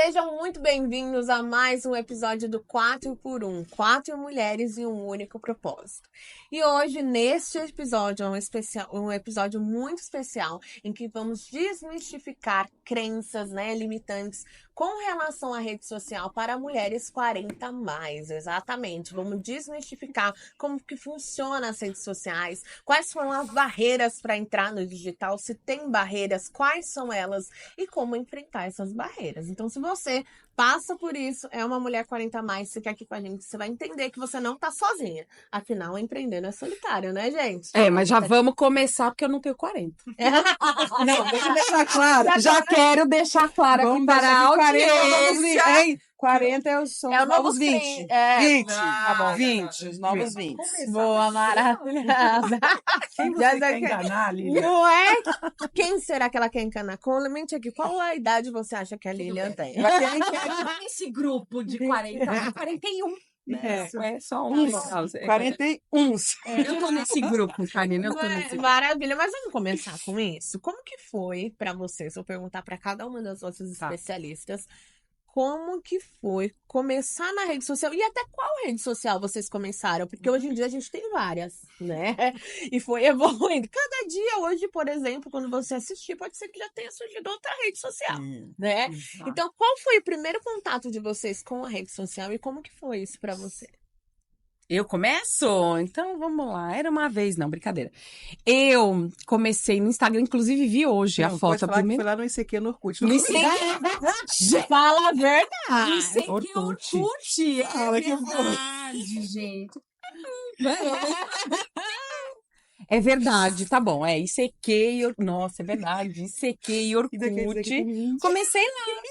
Sejam muito bem-vindos a mais um episódio do 4x1, 4 mulheres e um único propósito. E hoje, neste episódio, é um episódio muito especial, em que vamos desmistificar crenças, limitantes com relação à rede social para mulheres 40 mais, exatamente. Vamos desmistificar como que funciona as redes sociais, quais são as barreiras para entrar no digital, se tem barreiras, quais são elas e como enfrentar essas barreiras. Então, se você passa por isso, é uma mulher 40 mais, fica aqui com a gente, você vai entender que você não tá sozinha. Afinal, empreender não é solitário, né, gente? Mas já vamos começar, porque eu não tenho 40. Não, deixa eu deixar claro. Já quero deixar claro aqui para a audiência. Hein? 40 são É o os novo novos 20. 30. É. 20. Tá bom. 20, os novos 20. Boa, maravilhosa. Quem você quer enganar, Lilian? Não é? Quem será que ela quer encanar? Comente aqui, qual a idade você acha que a Lilian tem? Esse grupo de 40, 41. É só um. 41. Eu tô nesse grupo, Karina. Eu tô nesse grupo. Maravilha, mas vamos começar com isso? Como que foi pra você, se eu perguntar pra cada uma das nossas especialistas, como que foi começar na rede social? E até qual rede social vocês começaram? Porque hoje em dia a gente tem várias, né? E foi evoluindo. Cada dia hoje, por exemplo, quando você assistir, pode ser que já tenha surgido outra rede social, né? Então, qual foi o primeiro contato de vocês com a rede social e como que foi isso pra você? Eu começo? Então, vamos lá. Era uma vez, não, brincadeira. Eu comecei no Instagram, inclusive vi hoje a foto. Pode falar que foi lá no ICQ, no Orkut. No ICQ. Fala a verdade! ICQ Orkut. Fala que verdade, gente. É verdade, tá bom. ICQ e Nossa, é verdade. ICQ e Orkut. Comecei lá.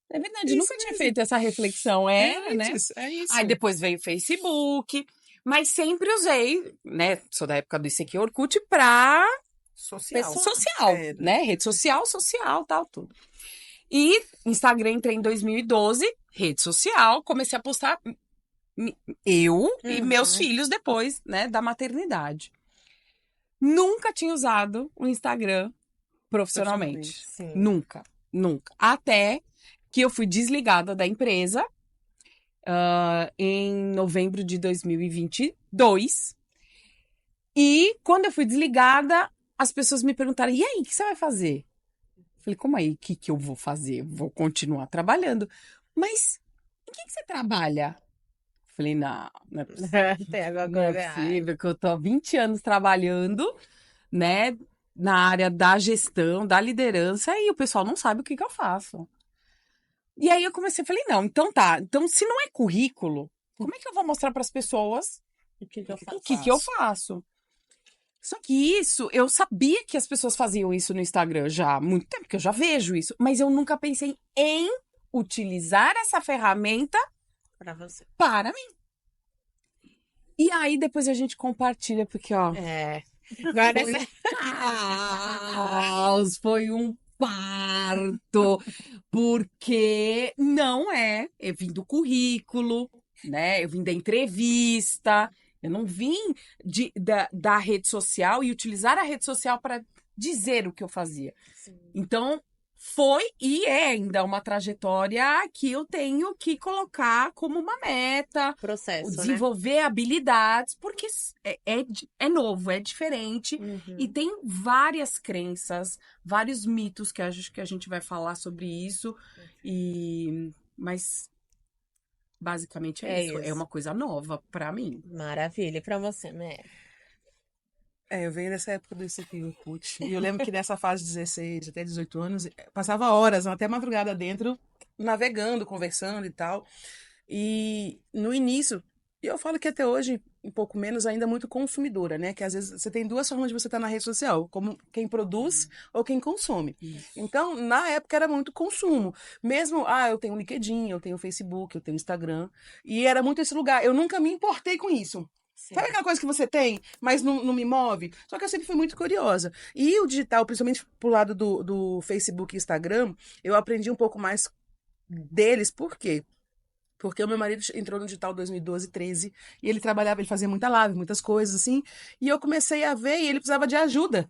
É verdade, Isso nunca tinha feito essa reflexão, né? É isso. Aí depois veio o Facebook, mas sempre usei, né? Sou da época do ICQ Orkut pra Social. né? Rede social, tal, tudo. E Instagram entrei em 2012, rede social, comecei a postar eu e meus filhos depois, né, da maternidade. Nunca tinha usado o Instagram profissionalmente. Sim. Nunca. Até que eu fui desligada da empresa em novembro de 2022. E quando eu fui desligada, as pessoas me perguntaram, e aí, o que você vai fazer? Eu falei, como aí, o que eu vou fazer? Vou continuar trabalhando. Mas em que você trabalha? Eu falei, não é possível. Não é possível que eu tô há 20 anos trabalhando, né, na área da gestão, da liderança, e o pessoal não sabe o que eu faço. E aí eu comecei, falei, não, então tá. Então, se não é currículo, como é que eu vou mostrar para as pessoas o que eu faço? Só que isso, eu sabia que as pessoas faziam isso no Instagram já há muito tempo, que eu já vejo isso, mas eu nunca pensei em utilizar essa ferramenta Pra você. para mim. E aí depois a gente compartilha, porque ó, Agora foi um parto, porque eu vim do currículo, né? Eu vim da entrevista, eu não vim da rede social e utilizar a rede social para dizer o que eu fazia. Sim. Então, foi e é ainda uma trajetória que eu tenho que colocar como uma meta, processo, desenvolver habilidades, porque é novo, é diferente e tem várias crenças, vários mitos que a gente vai falar sobre isso, mas basicamente é isso. É uma coisa nova para mim. Maravilha. E pra você, Mary? Eu venho dessa época do ICQ Orkut. E eu lembro que nessa fase de 16 até 18 anos, passava horas, até madrugada dentro, navegando, conversando e tal. E no início, e eu falo que até hoje, um pouco menos, ainda muito consumidora, né? Que às vezes você tem duas formas de você estar na rede social, como quem produz ou quem consome. Então, na época era muito consumo. Mesmo, eu tenho LinkedIn, eu tenho Facebook, eu tenho Instagram. E era muito esse lugar. Eu nunca me importei com isso. Sim. Sabe aquela coisa que você tem, mas não me move? Só que eu sempre fui muito curiosa. E o digital, principalmente pro lado do Facebook e Instagram, eu aprendi um pouco mais deles. Por quê? Porque o meu marido entrou no digital em 2012, 13, e ele fazia muita live, muitas coisas assim, e eu comecei a ver e ele precisava de ajuda.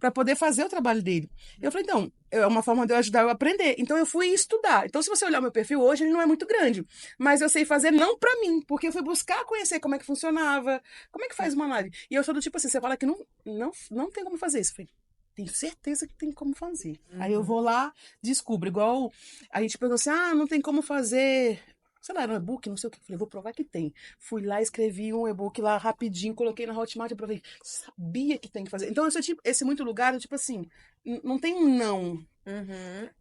para poder fazer o trabalho dele. Eu falei, então, é uma forma de eu ajudar eu a aprender. Então, eu fui estudar. Então, se você olhar o meu perfil hoje, ele não é muito grande. Mas eu sei fazer não para mim, porque eu fui buscar conhecer como é que funcionava, como é que faz uma live. E eu sou do tipo assim, você fala que não tem como fazer isso. Eu falei, tenho certeza que tem como fazer. Aí eu vou lá, descubro. Igual a gente perguntou assim, não tem como fazer... Sei lá, era um e-book, não sei o que. Eu falei, vou provar que tem. Fui lá, escrevi um e-book lá rapidinho, coloquei na Hotmart e provei. Sabia que tem que fazer. Então, esse muito lugar, tipo assim, não tem um não.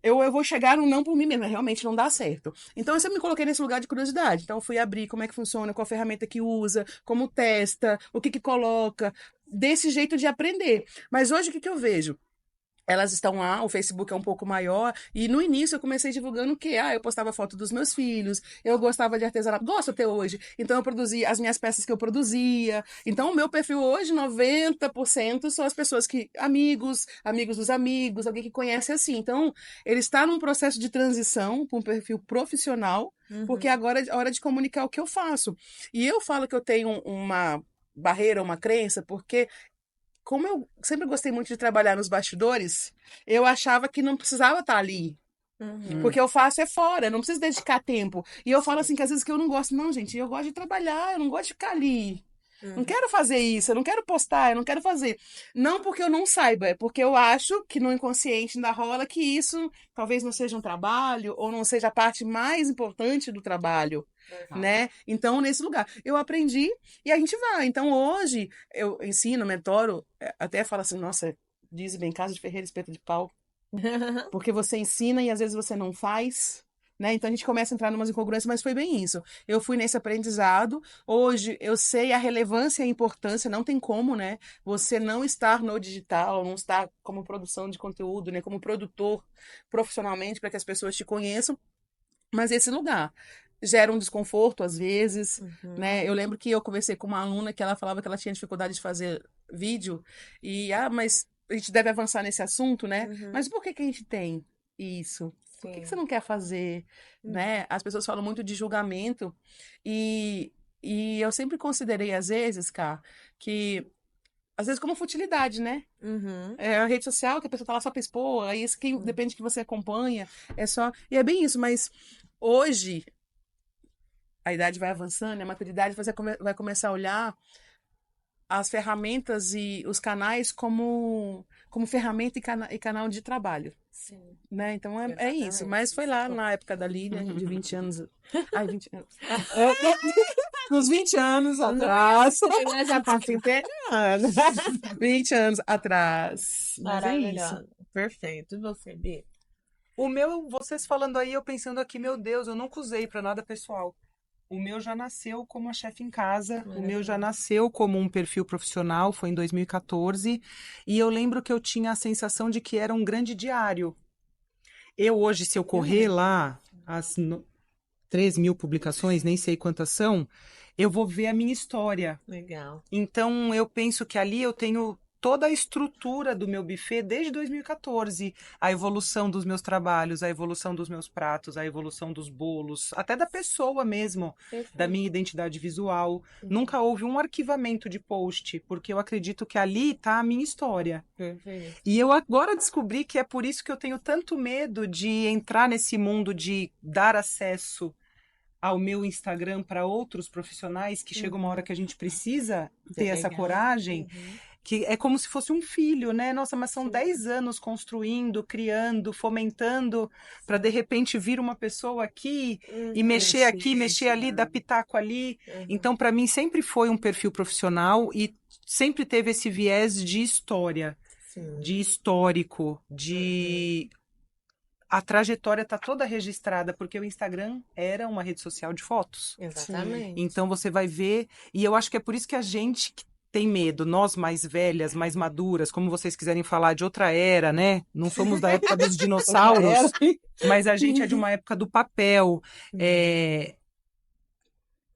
Eu vou chegar no não por mim mesma, realmente não dá certo. Então, eu sempre me coloquei nesse lugar de curiosidade. Então, eu fui abrir como é que funciona, qual ferramenta que usa, como testa, o que coloca. Desse jeito de aprender. Mas hoje, o que eu vejo? Elas estão lá, o Facebook é um pouco maior, e no início eu comecei divulgando o quê? Eu postava foto dos meus filhos, eu gostava de artesanato, gosto até hoje, então eu produzia as minhas peças que eu produzia. Então o meu perfil hoje, 90% são as pessoas que, amigos dos amigos, alguém que conhece assim. Então ele está num processo de transição para um perfil profissional, porque agora é hora de comunicar o que eu faço. E eu falo que eu tenho uma barreira, uma crença, porque como eu sempre gostei muito de trabalhar nos bastidores, eu achava que não precisava estar ali. Porque eu faço é fora, não preciso dedicar tempo. E eu falo assim, que às vezes que eu não gosto. Não, gente, eu gosto de trabalhar, eu não gosto de ficar ali. Não quero fazer isso, eu não quero postar, eu não quero fazer. Não porque eu não saiba, é porque eu acho que no inconsciente ainda rola que isso talvez não seja um trabalho, ou não seja a parte mais importante do trabalho. Né? Então, nesse lugar, eu aprendi e a gente vai. Então, hoje, eu ensino, mentoro, até falo assim, nossa, diz bem, casa de ferreiro, espeto de pau. Porque você ensina e às vezes você não faz, né? Então, a gente começa a entrar em umas incongruências, mas foi bem isso. Eu fui nesse aprendizado. Hoje, eu sei a relevância e a importância, não tem como, né? Você não estar no digital, não estar como produção de conteúdo, né? Como produtor profissionalmente, para que as pessoas te conheçam. Mas esse lugar gera um desconforto às vezes, né? Eu lembro que eu conversei com uma aluna que ela falava que ela tinha dificuldade de fazer vídeo e, mas a gente deve avançar nesse assunto, né? Mas por que que a gente tem isso? Por que que você não quer fazer, né? As pessoas falam muito de julgamento e eu sempre considerei às vezes, cara, que às vezes como futilidade, né? É a rede social que a pessoa tá lá só pra expor, aí isso que depende que você acompanha, é só... E é bem isso, mas hoje a idade vai avançando, a maturidade, você vai começar a olhar as ferramentas e os canais como ferramenta e canal de trabalho. Sim. Né? Então é isso. Mas foi lá na época da Lília, de 20 anos. Ai, 20 anos. Uns 20 anos atrás. Eu já passo inteirando. 20 anos atrás. Mas é isso. Maravilhoso. Perfeito. E você, Bi? O meu, vocês falando aí, eu pensando aqui, meu Deus, eu nunca usei pra nada pessoal. O meu já nasceu como a chefe em casa, o meu já nasceu como um perfil profissional, foi em 2014, e eu lembro que eu tinha a sensação de que era um grande diário. Eu hoje, se eu correr lá, as 3.000 publicações, nem sei quantas são, eu vou ver a minha história. Legal. Então, eu penso que ali eu tenho toda a estrutura do meu buffet desde 2014. A evolução dos meus trabalhos, a evolução dos meus pratos, a evolução dos bolos, até da pessoa mesmo, da minha identidade visual. Nunca houve um arquivamento de post, porque eu acredito que ali está a minha história. Perfeito. E eu agora descobri que é por isso que eu tenho tanto medo de entrar nesse mundo de dar acesso ao meu Instagram para outros profissionais, que chega uma hora que a gente precisa ter essa coragem, que é como se fosse um filho, né? Nossa, mas são 10 anos construindo, criando, fomentando, para de repente vir uma pessoa aqui e mexer aqui, mexer ali, dar pitaco ali. Então, para mim, sempre foi um perfil profissional e sempre teve esse viés de história, de histórico, de... A trajetória está toda registrada, porque o Instagram era uma rede social de fotos. Exatamente. Então você vai ver, e eu acho que é por isso que a gente tem medo, nós mais velhas, mais maduras, como vocês quiserem falar de outra era, né? Não somos da época dos dinossauros, mas a gente é de uma época do papel.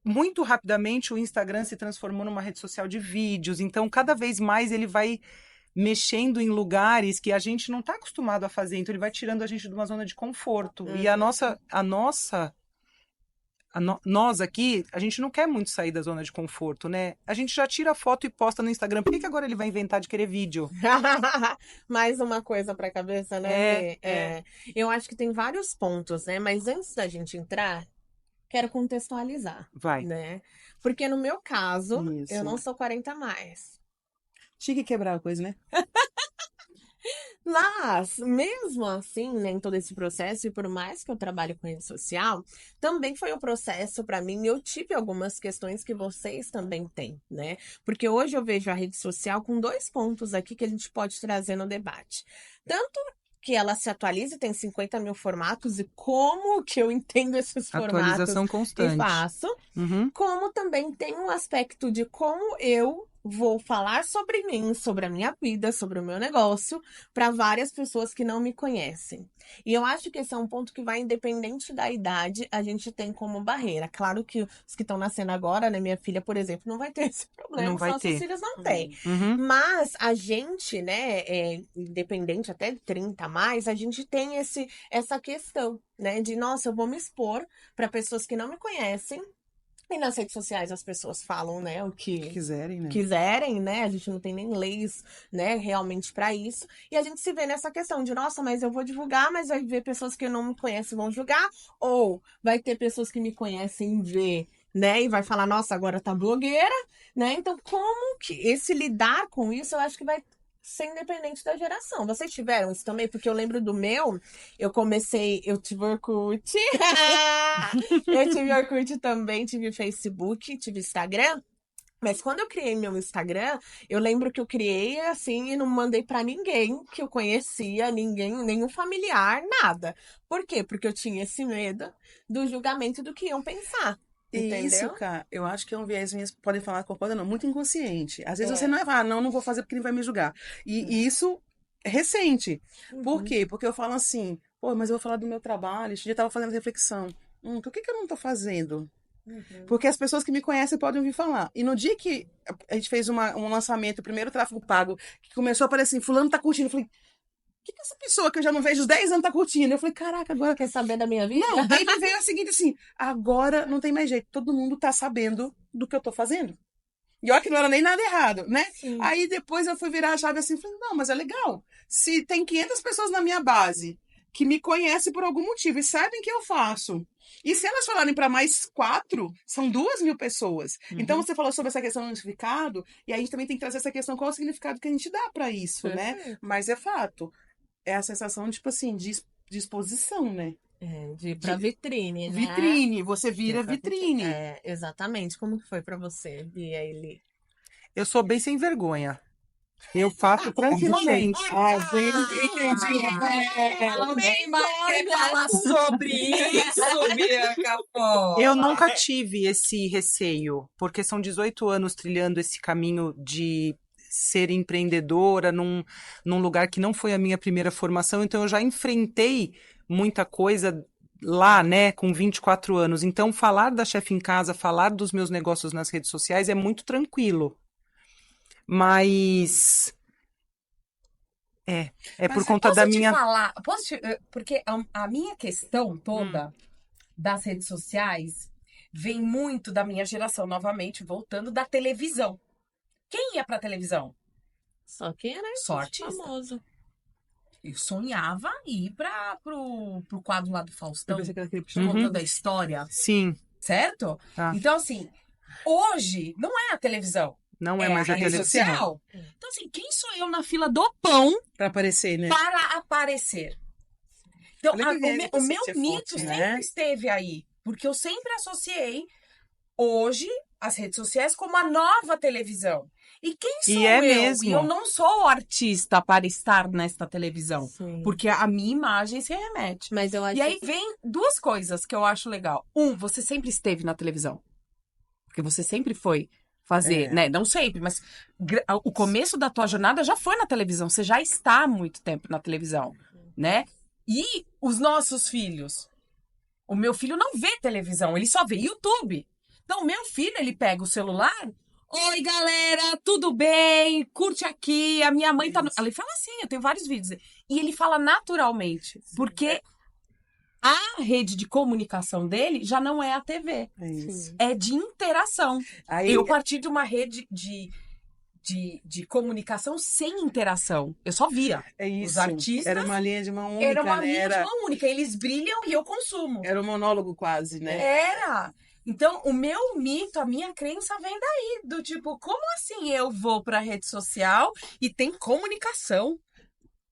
Muito rapidamente o Instagram se transformou numa rede social de vídeos, então cada vez mais ele vai mexendo em lugares que a gente não está acostumado a fazer, então ele vai tirando a gente de uma zona de conforto. E a nossa nós aqui, a gente não quer muito sair da zona de conforto, né? A gente já tira a foto e posta no Instagram. Por que agora ele vai inventar de querer vídeo? Mais uma coisa pra cabeça, né? Eu acho que tem vários pontos, né? Mas antes da gente entrar, quero contextualizar, Vai. né? Porque no meu caso, Isso. eu não sou 40 a mais. Tinha que quebrar a coisa, né? Mas, mesmo assim, né, em todo esse processo, e por mais que eu trabalhe com rede social, também foi um processo para mim. Eu tive algumas questões que vocês também têm, né? Porque hoje eu vejo a rede social com 2 pontos aqui que a gente pode trazer no debate. Tanto que ela se atualiza, tem 50 mil formatos, e como que eu entendo esses formatos Atualização e constante. faço, Uhum. como também tem um aspecto de como eu vou falar sobre mim, sobre a minha vida, sobre o meu negócio, para várias pessoas que não me conhecem. E eu acho que esse é um ponto que vai, independente da idade, a gente tem como barreira. Claro que os que estão nascendo agora, né, minha filha, por exemplo, não vai ter esse problema, Não vai os nossos ter. filhos não têm. Uhum. Mas a gente, né, independente até de 30 a mais, a gente tem essa questão, né, de, nossa, eu vou me expor para pessoas que não me conhecem. E nas redes sociais as pessoas falam, né, o que Quiserem, né? quiserem, né? A gente não tem nem leis, né, realmente para isso. E a gente se vê nessa questão de, nossa, mas eu vou divulgar, mas vai ver pessoas que não me conhecem vão julgar, ou vai ter pessoas que me conhecem ver, né, e vai falar, nossa, agora tá blogueira, né? Então, como que esse lidar com isso, eu acho que vai ser independente da geração. Vocês tiveram isso também? Porque eu lembro do meu, eu tive Orkut. Eu tive Orkut também, tive Facebook, tive Instagram. Mas quando eu criei meu Instagram, eu lembro que eu criei assim e não mandei pra ninguém que eu conhecia, ninguém, nenhum familiar, nada. Por quê? Porque eu tinha esse medo do julgamento do que iam pensar. E Entendeu? isso, cara, eu acho que é um viés, podem falar concorda não, muito inconsciente. Às vezes É. você não é, não vou fazer porque ele vai me julgar. E isso é recente. Por quê? Porque eu falo assim, pô, mas eu vou falar do meu trabalho. Esse dia eu tava fazendo reflexão. Por que eu não tô fazendo? Porque as pessoas que me conhecem podem ouvir falar. E no dia que a gente fez um lançamento, o primeiro tráfego pago, que começou a aparecer assim, fulano tá curtindo, eu falei, o que essa pessoa que eu já não vejo 10 anos tá curtindo? Eu falei, caraca, agora... Quer saber da minha vida? Não, aí me veio a seguinte assim, agora não tem mais jeito, todo mundo tá sabendo do que eu tô fazendo. E olha que não era nem nada errado, né? Sim. Aí depois eu fui virar a chave assim, falei, não, mas é legal. Se tem 500 pessoas na minha base que me conhecem por algum motivo e sabem que eu faço, e se elas falarem para mais 4, são 2.000 pessoas. Então você falou sobre essa questão do significado, e aí a gente também tem que trazer essa questão, qual é o significado que a gente dá para isso, né? Mas é fato. É a sensação, tipo assim, de exposição, né? De ir pra vitrine, né? Vitrine, você vira vitrine. É, exatamente. Como que foi pra você, Bia e Eli? Eu sou bem sem vergonha. Eu faço tranquilamente. Ela nem vai falar sobre isso, Bianca Pó. Eu nunca tive esse receio, porque são 18 anos trilhando esse caminho de ser empreendedora num lugar que não foi a minha primeira formação, então eu já enfrentei muita coisa lá, né, com 24 anos. Então, falar da Chefe em Casa, falar dos meus negócios nas redes sociais é muito tranquilo. Mas por conta da minha... Porque a minha questão toda das redes sociais vem muito da minha geração, novamente, voltando da televisão. Quem ia pra televisão? Só quem era Só artista. famoso. Eu sonhava ir pro quadro lá do Faustão, Eu pensei que era aquele contando a história, Sim, certo? Tá. Então, assim, hoje não é a televisão. não é mais a rede televisão. social. Então, assim, quem sou eu na fila do pão Pra aparecer, né? para aparecer? Então, Olha que viés o meu ser mito forte, sempre né? esteve aí. Porque eu sempre associei hoje as redes sociais como a nova televisão. E quem sou E é eu? mesmo. E eu não sou artista para estar nesta televisão. Sim. Porque a minha imagem se remete. Mas eu acho E aí que... vem 2 coisas que eu acho legal. Você sempre esteve na televisão. Porque você sempre foi fazer, né? Não sempre, mas o começo da tua jornada já foi na televisão. Você já está há muito tempo na televisão, né? E os nossos filhos? O meu filho não vê televisão, ele só vê YouTube. Então, o meu filho, ele pega o celular... Oi, galera, tudo bem? Curte aqui, a minha mãe tá... Ele fala assim, eu tenho vários vídeos. E ele fala naturalmente, porque A rede de comunicação dele já não é a TV. É isso. É de interação. Aí, Eu parti de uma rede de comunicação sem interação. Eu só via. é isso. Os artistas... Era uma linha de mão única, Era uma né? linha de mão única. Eles brilham e eu consumo. Era um monólogo quase, né? Era. Então, o meu mito, a minha crença vem daí. Do tipo, como assim eu vou pra rede social e tem comunicação?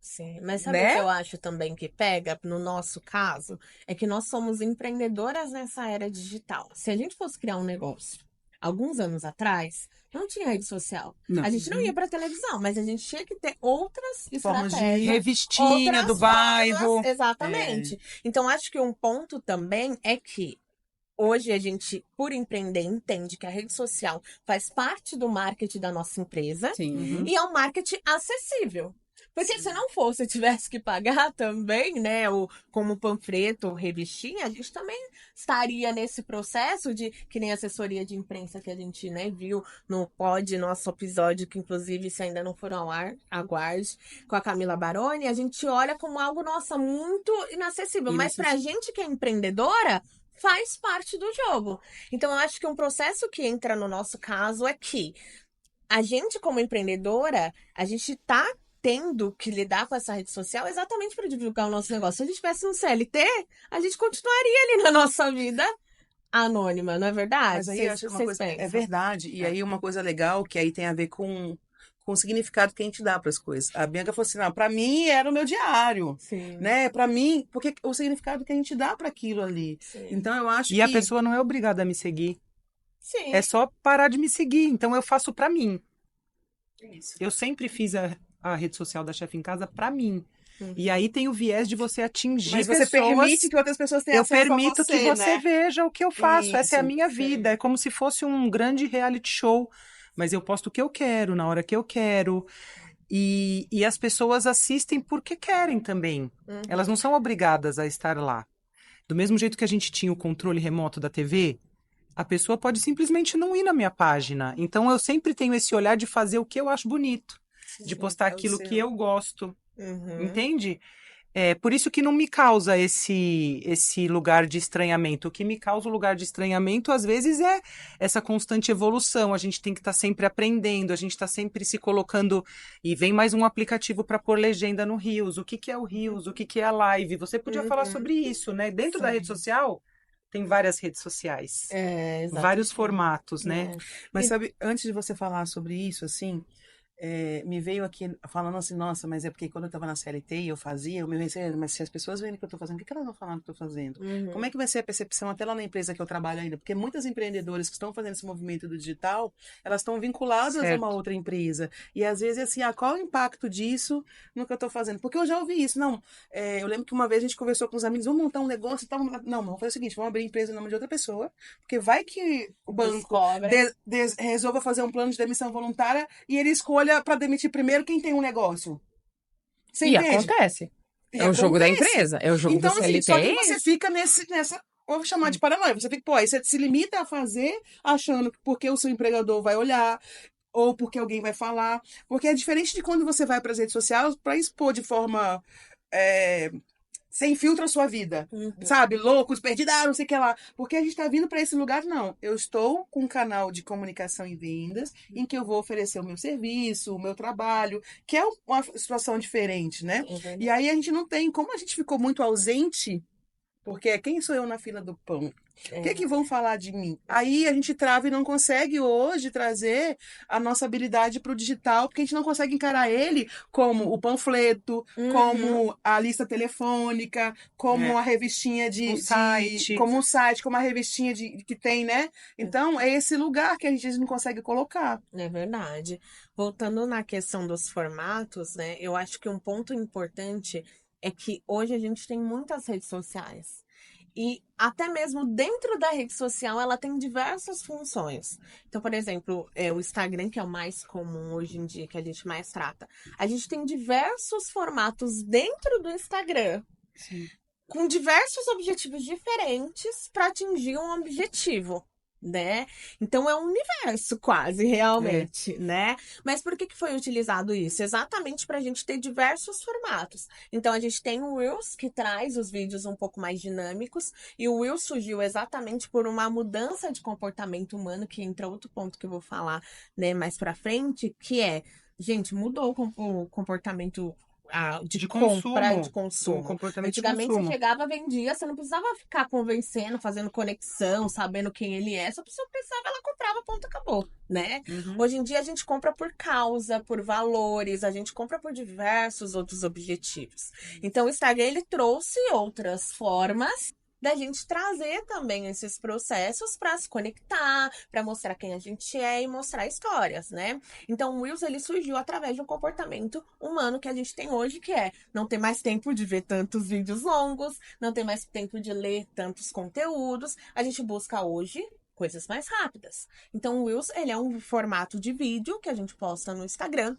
Sim, mas sabe Né? o que eu acho também que pega, no nosso caso, é que nós somos empreendedoras nessa era digital. Se a gente fosse criar um negócio alguns anos atrás, não tinha rede social. Não. A gente não ia pra televisão, mas a gente tinha que ter outras Formas de estratégias. Revistinha outras do bairro. formas, exatamente. Então, acho que um ponto também é que hoje a gente, por empreender, entende que a rede social faz parte do marketing da nossa empresa Sim. e é um marketing acessível. Porque se não fosse, tivesse que pagar também, né, como panfleto ou revistinha, a gente também estaria nesse processo de, que nem assessoria de imprensa que a gente, né, viu no nosso episódio, que inclusive, se ainda não foram ao ar, aguarde, com a Camila Baroni, a gente olha como algo, nossa, muito inacessível. Mas pra gente que é empreendedora, faz parte do jogo. Então, eu acho que um processo que entra no nosso caso é que a gente, como empreendedora, a gente tá tendo que lidar com essa rede social exatamente para divulgar o nosso negócio. Se a gente tivesse um CLT, a gente continuaria ali na nossa vida anônima, não é verdade? Mas aí eu acho que uma coisa é verdade. E aí uma coisa legal que aí tem a ver com o significado que a gente dá para as coisas. A Bianca falou assim, não, para mim era o meu diário, Sim. né? Para mim, porque o significado que a gente dá para aquilo ali. Sim. Então eu acho E que a pessoa não é obrigada a me seguir. Sim. É só parar de me seguir. Então eu faço pra mim. isso. Eu sempre fiz a rede social da Chefe em Casa pra mim. Uhum. E aí tem o viés de você atingir Mas você pessoas. permite que outras pessoas tenham Eu acesso permito a você, que você né? veja o que eu faço. Essa é a Isso, minha sim. vida. É como se fosse um grande reality show. Mas eu posto o que eu quero, na hora que eu quero. E as pessoas assistem porque querem também. Uhum. Elas não são obrigadas a estar lá. Do mesmo jeito que a gente tinha o controle remoto da TV, a pessoa pode simplesmente não ir na minha página. Então eu sempre tenho esse olhar de fazer o que eu acho bonito, de postar é o aquilo seu. que eu gosto. Uhum. Entende? É por isso que não me causa esse lugar de estranhamento. O que me causa o lugar de estranhamento, às vezes, é essa constante evolução. A gente tem que estar sempre aprendendo, a gente está sempre se colocando. E vem mais um aplicativo para pôr legenda no Reels. O que é o Reels? O que é a live? Você podia falar sobre isso, né? Dentro da rede social, tem várias redes sociais. É, exatamente. Vários formatos, né? É. Mas sabe, antes de você falar sobre isso, assim, me veio aqui falando assim, nossa, mas é porque quando eu estava na CLT e eu fazia, o meu receio era, mas se as pessoas verem o que eu estou fazendo, o que elas vão falar do que eu estou fazendo? Uhum. Como é que vai ser a percepção até lá na empresa que eu trabalho ainda? Porque muitas empreendedoras que estão fazendo esse movimento do digital, elas estão vinculadas a Certo. uma outra empresa. E às vezes, assim, qual é o impacto disso no que eu estou fazendo? Porque eu já ouvi isso. Não, eu lembro que uma vez a gente conversou com os amigos, vamos montar um negócio e tal. Não, vamos fazer o seguinte, vamos abrir empresa em nome de outra pessoa, porque vai que o banco Descobre. resolva fazer um plano de demissão voluntária e ele escolha para demitir primeiro quem tem um negócio. Você E entende? acontece. E É o jogo da acontece. empresa, é o jogo Então, do assim, CLT. só que você fica nessa. Vou chamar de paranoia. Você fica, pô, aí você se limita a fazer achando que porque o seu empregador vai olhar ou porque alguém vai falar. Porque é diferente de quando você vai para as redes sociais para expor de forma. Sem filtro a sua vida, Uhum. sabe? Loucos, perdidos, não sei o que lá. Porque a gente tá vindo para esse lugar, não. Eu estou com um canal de comunicação e vendas em que eu vou oferecer o meu serviço, o meu trabalho, que é uma situação diferente, né? Uhum. E aí a gente não tem, como a gente ficou muito ausente, porque quem sou eu na fila do pão? O que vão falar de mim? Aí a gente trava e não consegue hoje trazer a nossa habilidade para o digital, porque a gente não consegue encarar ele como o panfleto, Uhum. como a lista telefônica, como a revistinha O site. como um site, como a revistinha que tem, né? Então é esse lugar que a gente não consegue colocar. É verdade. Voltando na questão dos formatos, né? Eu acho que um ponto importante é que hoje a gente tem muitas redes sociais. E até mesmo dentro da rede social, ela tem diversas funções. Então, por exemplo, o Instagram, que é o mais comum hoje em dia, que a gente mais trata. A gente tem diversos formatos dentro do Instagram. Sim. Com diversos objetivos diferentes para atingir um objetivo. né? Então é um universo quase, realmente, né? Mas por que foi utilizado isso? Exatamente para a gente ter diversos formatos. Então a gente tem o Reels, que traz os vídeos um pouco mais dinâmicos, e o Reels surgiu exatamente por uma mudança de comportamento humano, que entra outro ponto que eu vou falar, né, mais para frente, que é, gente, mudou o comportamento de compra e de Um consumo. comportamento de Antigamente consumo. você chegava, vendia, você não precisava ficar convencendo, fazendo conexão, sabendo quem ele é. Se a pessoa precisava, ela comprava, ponto, acabou, né? Uhum. Hoje em dia a gente compra por causa, por valores, a gente compra por diversos outros objetivos. Então o Instagram, ele trouxe outras formas da gente trazer também esses processos para se conectar, para mostrar quem a gente é e mostrar histórias, né? Então, o Reels, ele surgiu através de um comportamento humano que a gente tem hoje, que é não ter mais tempo de ver tantos vídeos longos, não ter mais tempo de ler tantos conteúdos. A gente busca hoje coisas mais rápidas. Então, o Reels, ele é um formato de vídeo que a gente posta no Instagram,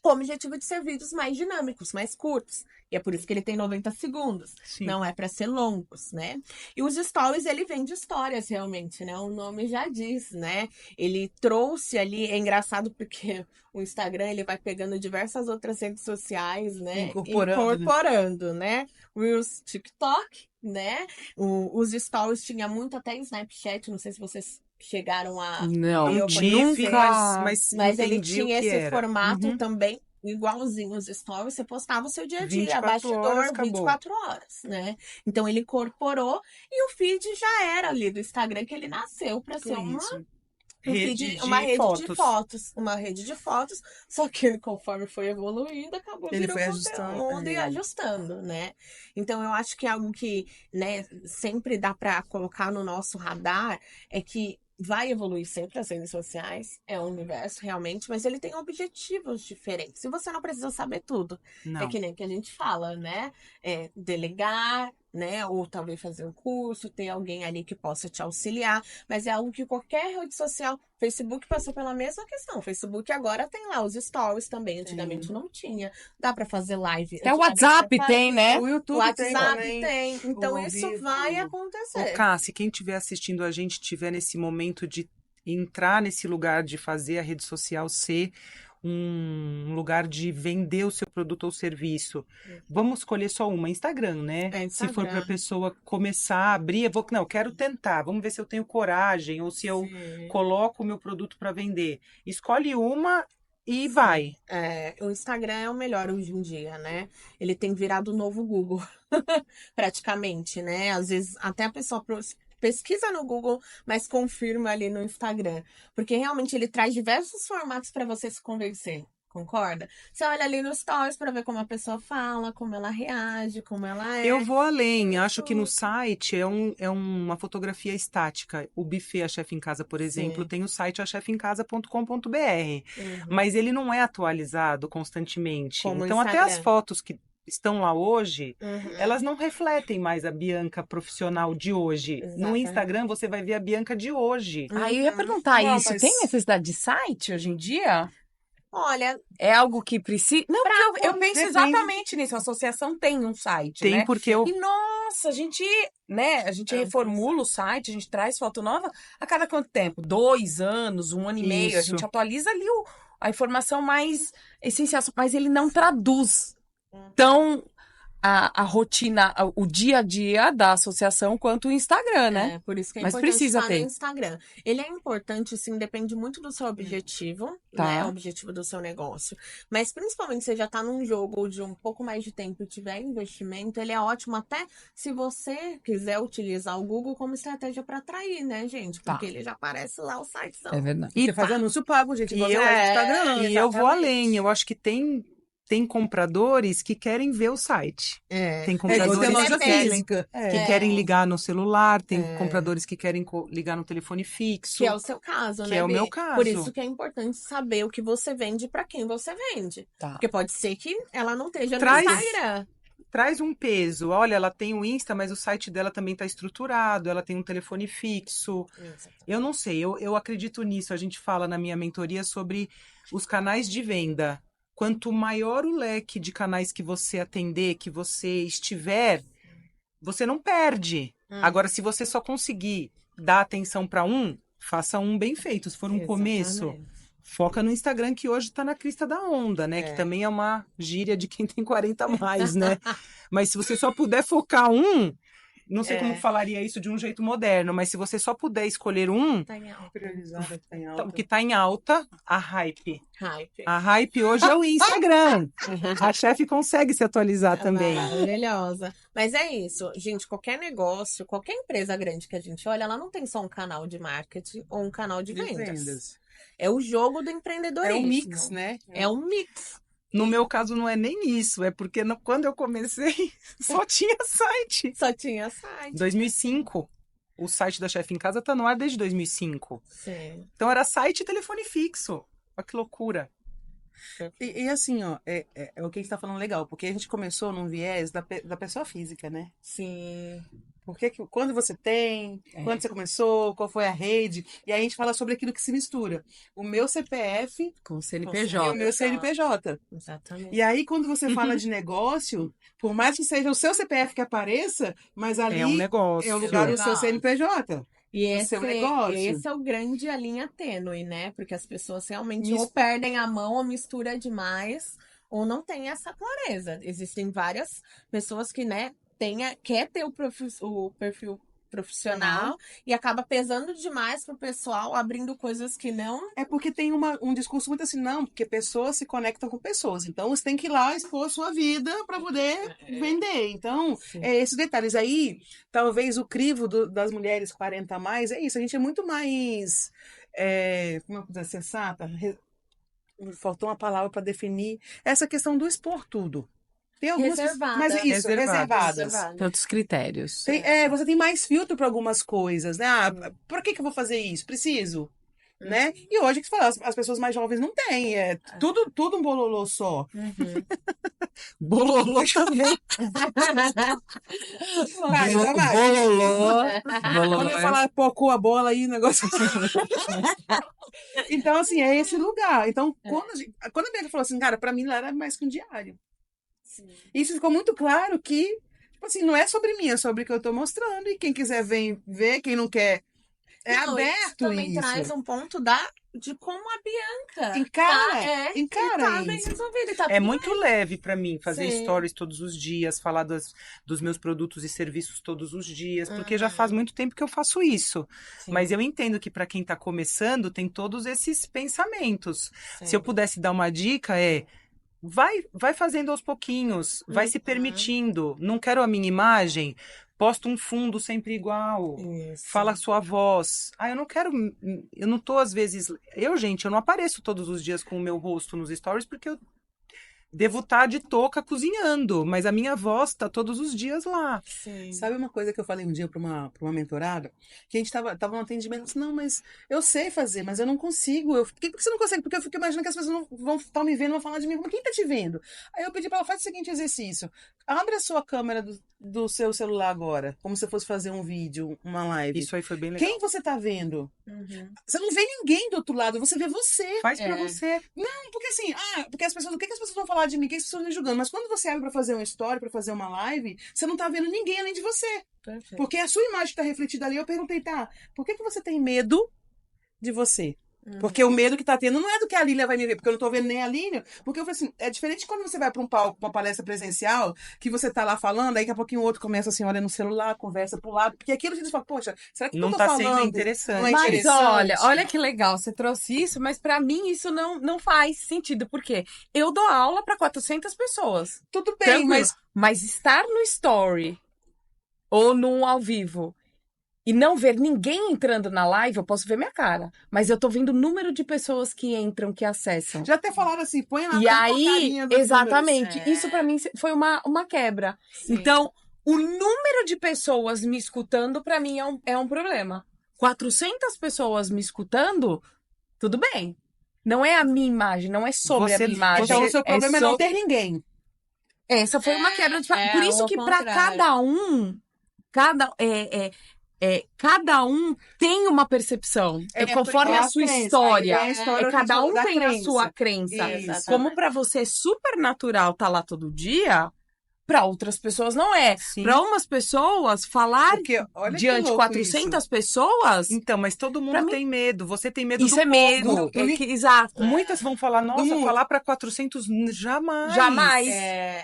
com o objetivo de ser vídeos mais dinâmicos, mais curtos. E é por isso que ele tem 90 segundos. Sim. Não é para ser longos, né? E os stories, ele vem de histórias, realmente, né? O nome já diz, né? Ele trouxe ali, é engraçado porque o Instagram, ele vai pegando diversas outras redes sociais, né? Incorporando, né? Reels, TikTok, né? Os stories tinha muito até Snapchat, não sei se vocês chegaram a Não, ver Eu alguma tive, nunca. mas ele entendi o tinha que esse era. formato Uhum. também, igualzinho os stories, você postava o seu dia a dia, 24 horas, bastidor, acabou. 24 horas, né? Então ele incorporou e o feed já era ali do Instagram, que ele nasceu para ser Isso. uma rede fotos. de fotos, uma rede de fotos, só que ele, conforme foi evoluindo, acabou Ele virando foi ajustando, conteúdo e ajustando, né? Então eu acho que é algo que, né, sempre dá para colocar no nosso radar é que vai evoluir sempre as redes sociais, é um universo realmente, mas ele tem objetivos diferentes. E você não precisa saber tudo. É Não. que nem que a gente fala, né? É delegar, né? Ou talvez fazer um curso, ter alguém ali que possa te auxiliar. Mas é algo que qualquer rede social. Facebook passou pela mesma questão. Facebook agora tem lá os stories também. Antigamente não tinha. Dá pra fazer live. Até o Antigamente WhatsApp você tem, né? fazia. O O YouTube tem WhatsApp também. tem. Então o ao isso vivo. vai Ô, acontecer. Cassi, quem estiver assistindo a gente, tiver nesse momento de entrar nesse lugar de fazer a rede social ser um lugar de vender o seu produto ou serviço, vamos escolher só uma, Instagram, né? É, Se for para a Instagram. pessoa começar a abrir, eu quero tentar, vamos ver se eu tenho coragem ou se eu Sim. coloco o meu produto para vender. Escolhe uma e Sim. vai. O Instagram é o melhor hoje em dia, né? Ele tem virado o novo Google, praticamente, né? Às vezes até a pessoa pesquisa no Google, mas confirma ali no Instagram. Porque realmente ele traz diversos formatos para você se convencer. Concorda? Você olha ali nos stories para ver como a pessoa fala, como ela reage, como ela é. Eu vou além, acho que no Isso. site é uma fotografia estática. O buffet A Chefe em Casa, por exemplo, Sim. tem o site achefemcasa.com.br, Uhum. mas ele não é atualizado constantemente. Como o Então, até as Instagram. fotos que estão lá hoje, Uhum. elas não refletem mais a Bianca profissional de hoje. No Exatamente. Instagram, você vai ver a Bianca de hoje. Aí eu ia perguntar Não, isso. mas- Tem necessidade de site hoje em dia? Olha, É algo que precisa. Não, porque eu penso depende. exatamente nisso. A associação tem um site, Tem né? porque eu E nossa, a gente reformula o site, a gente traz foto nova a cada quanto tempo? 2 anos, 1 ano e meio. A Isso. gente atualiza ali a informação mais essencial, mas ele não traduz tão a rotina, o dia a dia da associação quanto o Instagram, né? É, por isso que é Mas importante precisa estar ter. no Instagram. Ele é importante, sim, depende muito do seu objetivo, Tá. né? O objetivo do seu negócio. Mas principalmente se você já tá num jogo de um pouco mais de tempo e tiver investimento, ele é ótimo até se você quiser utilizar o Google como estratégia para atrair, né, gente? Porque Tá. ele já aparece lá o site. É verdade. Você faz anúncio pago, gente. Igual E você eu- faz no é, Instagram. E eu vou exatamente. além, eu acho que tem compradores que querem ver o site. É. Tem É igual compradores ter loja que querem, física. que querem ligar no celular, tem É. compradores que querem ligar no telefone fixo. Que é o seu caso, Que né, é o Bê? meu caso. Por isso que é importante saber o que você vende para quem você vende. Tá. Porque pode ser que ela não esteja no Traz- Instagram. Traz um peso. Olha, ela tem o Insta, mas o site dela também está estruturado, ela tem um telefone fixo. Eu não sei, eu acredito nisso. A gente fala na minha mentoria sobre os canais de venda. Quanto maior o leque de canais que você atender, que você estiver, você não perde. Agora, se você só conseguir dar atenção para um, faça um bem feito. Se for um começo, Exatamente. foca no Instagram, que hoje tá na crista da onda, né? Que também é uma gíria de quem tem 40 a mais, né? Mas se você só puder focar não sei como falaria isso de um jeito moderno, mas se você só puder escolher um, Tá em alta. Priorizada, que tá em o alta. que tá em alta, a hype. Hype. A hype hoje é o Instagram. A chefe consegue se atualizar também. Maravilhosa. Mas é isso, gente. Qualquer negócio, qualquer empresa grande que a gente olha, ela não tem só um canal de marketing ou um canal de vendas. É o jogo do empreendedorismo. É um mix, né? É um mix. No meu caso, não é nem isso. É porque quando eu comecei, só tinha site. Só tinha site. 2005. O site da Chefe em Casa tá no ar desde 2005. Sim. Então era site e telefone fixo. Olha que loucura. E assim, ó, é o que a gente tá falando legal, porque a gente começou num viés da pessoa física, né? Sim. Porque quando você tem, quando você começou, qual foi a rede, e aí a gente fala sobre aquilo que se mistura. O meu CPF Com o e CNPJ. o meu CNPJ. Exatamente. E aí, quando você fala de negócio, por mais que seja o seu CPF que apareça, mas ali É um negócio. é o lugar do seu Negócio. CNPJ. E o seu negócio. esse é o grande a linha tênue, né? Porque as pessoas realmente Isso. ou perdem a mão ou mistura demais, ou não tem essa clareza. Existem várias pessoas que, né, quer ter o perfil profissional e acaba pesando demais pro pessoal, abrindo coisas que não. É porque tem um discurso muito assim, não, porque pessoas se conectam com pessoas. Então, você tem que ir lá expor a sua vida para poder vender. Então, Sim. esses detalhes aí, talvez o crivo das mulheres 40 a mais, é isso. A gente é muito mais, como eu posso dizer, sensata. Faltou uma palavra para definir essa questão do expor tudo. Tem algumas Reservadas. mas é isso, reservadas. Tantos critérios. Você tem mais filtro para algumas coisas, né? Por que eu vou fazer isso? Preciso, né? E hoje que você fala, as pessoas mais jovens não têm, tudo um bololô só. Uhum. Bololô também. Vai. Quando eu falar pocou a bola aí, o negócio. Então, assim, é esse lugar. Então, quando a Bianca falou assim, cara, pra mim lá era mais que um diário. Sim. Isso ficou muito claro que, tipo assim, não é sobre mim, é sobre o que eu tô mostrando. E quem quiser vem ver, quem não quer, Não, aberto isso também isso. traz um ponto de como a Bianca Encara e tá bem isso. resolvida. e Tá É tudo muito leve pra mim fazer Sim. stories todos os dias, falar dos meus produtos e serviços todos os dias, porque já faz muito tempo que eu faço isso. Sim. Mas eu entendo que pra quem tá começando, tem todos esses pensamentos. Sim. Se eu pudesse dar uma dica, vai fazendo aos pouquinhos, vai se permitindo. Não quero a minha imagem, posta um fundo sempre igual. Isso. Fala a sua voz. Eu não quero. Eu não tô, às vezes. Eu não apareço todos os dias com o meu rosto nos stories porque eu devo estar de touca cozinhando. Mas a minha voz tá todos os dias lá. Sim. Sabe uma coisa que eu falei um dia pra uma mentorada? Que a gente tava no atendimento, assim, não, mas eu sei fazer, mas eu não consigo. Por que você não consegue? Porque eu fico imaginando que as pessoas não vão estar me vendo, vão falar de mim, mas quem tá te vendo? Aí eu pedi pra ela, faz o seguinte exercício. Abre a sua câmera do seu celular agora, como se fosse fazer um vídeo, uma live. Isso aí foi bem legal. Quem você tá vendo? Uhum. Você não vê ninguém do outro lado, você vê você. Faz pra você. Não, porque assim, porque as pessoas, o que as pessoas vão falar de mim? O que as pessoas me julgando? Mas quando você abre pra fazer uma story, pra fazer uma live, você não tá vendo ninguém além de você. Perfeito. Porque a sua imagem tá refletida ali. Eu perguntei, por que você tem medo de você? Porque o medo que tá tendo não é do que a Lília vai me ver, porque eu não tô vendo nem a Lília. Porque eu falei assim, é diferente quando você vai pra um palco, uma palestra presencial, que você tá lá falando, aí daqui a pouquinho o outro começa assim, olha no celular, conversa pro lado. Porque aquilo você fala, poxa, será que Não eu tô tá falando? sendo interessante. Não é Mas interessante? olha que legal, você trouxe isso, mas pra mim isso não faz sentido, porque eu dou aula pra 400 pessoas. Tudo bem, Tranquilo. Mas estar no story ou no ao vivo e não ver ninguém entrando na live, eu posso ver minha cara, mas eu tô vendo o número de pessoas que entram, que acessam. já até falaram assim, põe lá E na aí, porcaria dos exatamente, números. isso pra mim foi uma quebra. Sim. Então, o número de pessoas me escutando, pra mim, é um problema. 400 pessoas me escutando, tudo bem. Não é a minha imagem, não é sobre a minha imagem. Então o seu problema é não sobre... ter ninguém. Essa foi uma quebra de... Por isso ao que pra contrário. cada um tem uma percepção. Conforme a sua história. Cada um tem a sua crença. Isso. Como pra você é super natural tá lá todo dia, Para outras pessoas não é. Sim. Para umas pessoas, falar Porque, olha que diante de louco 400 isso. pessoas, Então, mas todo mundo Pra mim- tem medo. Você tem medo isso do é medo. pouco. Exato. Muitas vão falar, nossa, mundo. falar para 400 jamais. Jamais.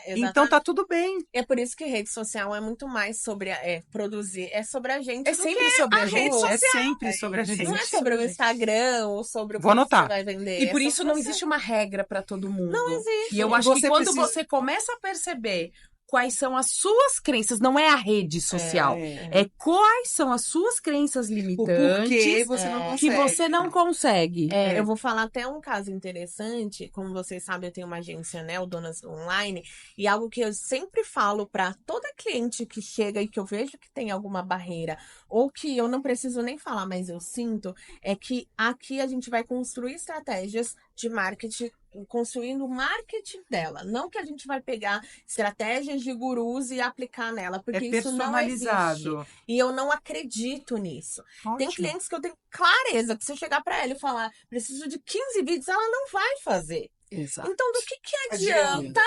Então tá tudo bem. É por isso que rede social é muito mais sobre produzir, é sobre a gente É do sempre que sobre a a gente. rede É social. sempre sobre a gente. Não é sobre o Instagram ou sobre o que Vou anotar. você vai vender. E por é isso sobre não você. existe uma regra para todo mundo. Não existe. E eu E acho que você quando precisa- você começa a perceber quais são as suas crenças, não é a rede social, é quais são as suas crenças O porquê limitantes você não que consegue. você não consegue. Eu vou falar até um caso interessante. Como vocês sabem, eu tenho uma agência, né, o Donas Online, e algo que eu sempre falo para toda cliente que chega e que eu vejo que tem alguma barreira, ou que eu não preciso nem falar, mas eu sinto, é que aqui a gente vai construir estratégias de marketing, construindo o marketing dela. Não que a gente vai pegar estratégias de gurus e aplicar nela, porque É isso não existe. personalizado. E eu não acredito nisso. Tem Ótimo. clientes que eu tenho clareza que se eu chegar pra ela e falar, preciso de 15 vídeos, ela não vai fazer. Exato. Então, do que adianta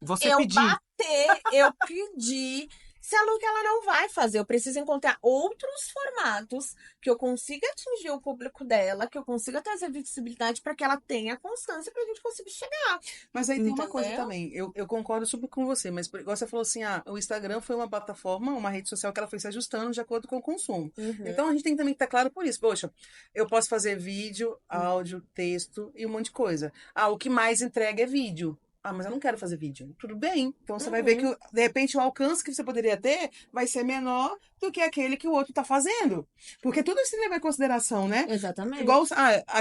Você eu pedir. bater, eu pedir, sendo que ela não vai fazer? Eu preciso encontrar outros formatos que eu consiga atingir o público dela, que eu consiga trazer visibilidade para que ela tenha constância pra gente conseguir chegar. Mas aí tem uma Entendeu? coisa também, eu concordo super com você, mas igual você falou assim, o Instagram foi uma plataforma, uma rede social que ela foi se ajustando de acordo com o consumo. Então a gente tem também que estar claro por isso. Poxa, eu posso fazer vídeo, áudio, texto e um monte de coisa. O que mais entrega é vídeo. Mas eu não quero fazer vídeo. Tudo bem. Então você vai ver que, de repente, o alcance que você poderia ter vai ser menor do que aquele que o outro tá fazendo. Porque tudo isso leva em consideração, né? Exatamente. Igual,